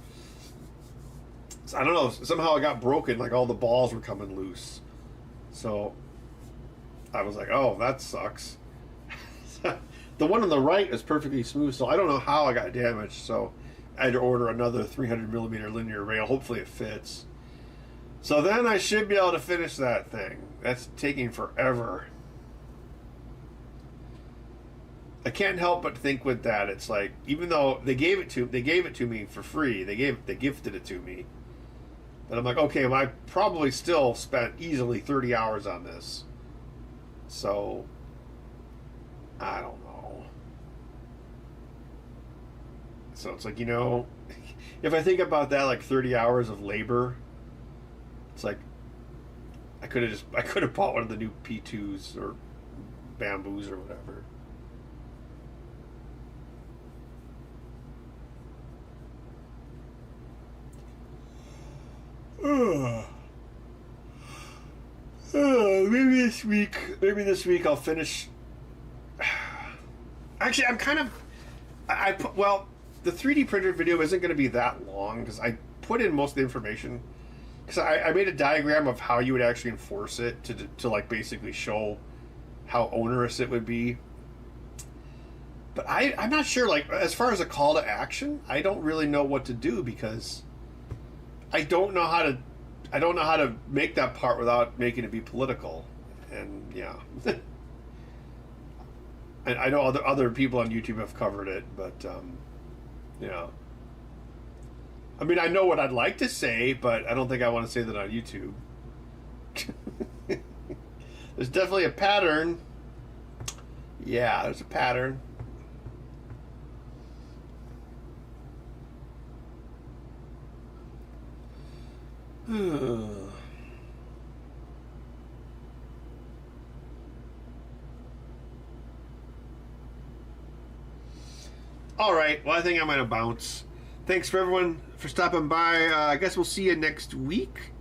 I don't know. Somehow it got broken. Like all the balls were coming loose. So I was like, "Oh, that sucks." The one on the right is perfectly smooth, so I don't know how I got damaged. So I had to order another 300 millimeter linear rail. Hopefully it fits. So then I should be able to finish that thing. That's taking forever. I can't help but think with that, it's like, even though they gave it to me for free. They gifted it to me. But I'm like, okay, well, I probably still spent easily 30 hours on this. So I don't know. So it's like, if I think about that, like 30 hours of labor, it's like I could have bought one of the new P2s or Bamboos or whatever. Maybe this week I'll finish. Actually, I'm kind of. I put well. The 3D printer video isn't going to be that long because I put in most of the information. Because I made a diagram of how you would actually enforce it to like basically show how onerous it would be. But I'm not sure, like, as far as a call to action, I don't really know what to do because I don't know how to make that part without making it be political. And yeah. And I know other people on YouTube have covered it, but yeah. I mean, I know what I'd like to say, but I don't think I want to say that on YouTube. There's definitely a pattern. Yeah, there's a pattern. All right. Well, I think I'm going to bounce. Thanks for everyone for stopping by. I guess we'll see you next week.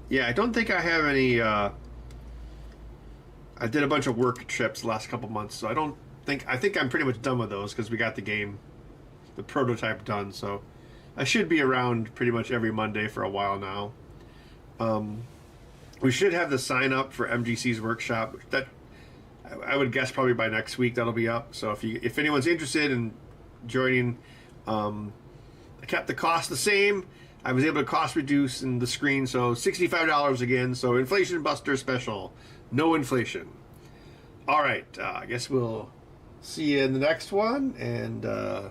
Yeah, I don't think I have any. I did a bunch of work trips the last couple months, so I think I'm pretty much done with those because we got the game, the prototype done. So I should be around pretty much every Monday for a while now. We should have the sign up for MGC's workshop. That I would guess probably by next week that'll be up. So if anyone's interested in joining, I kept the cost the same. I was able to cost reduce in the screen, so $65 again. So Inflation Buster special, no inflation. All right, I guess we'll see you in the next one, and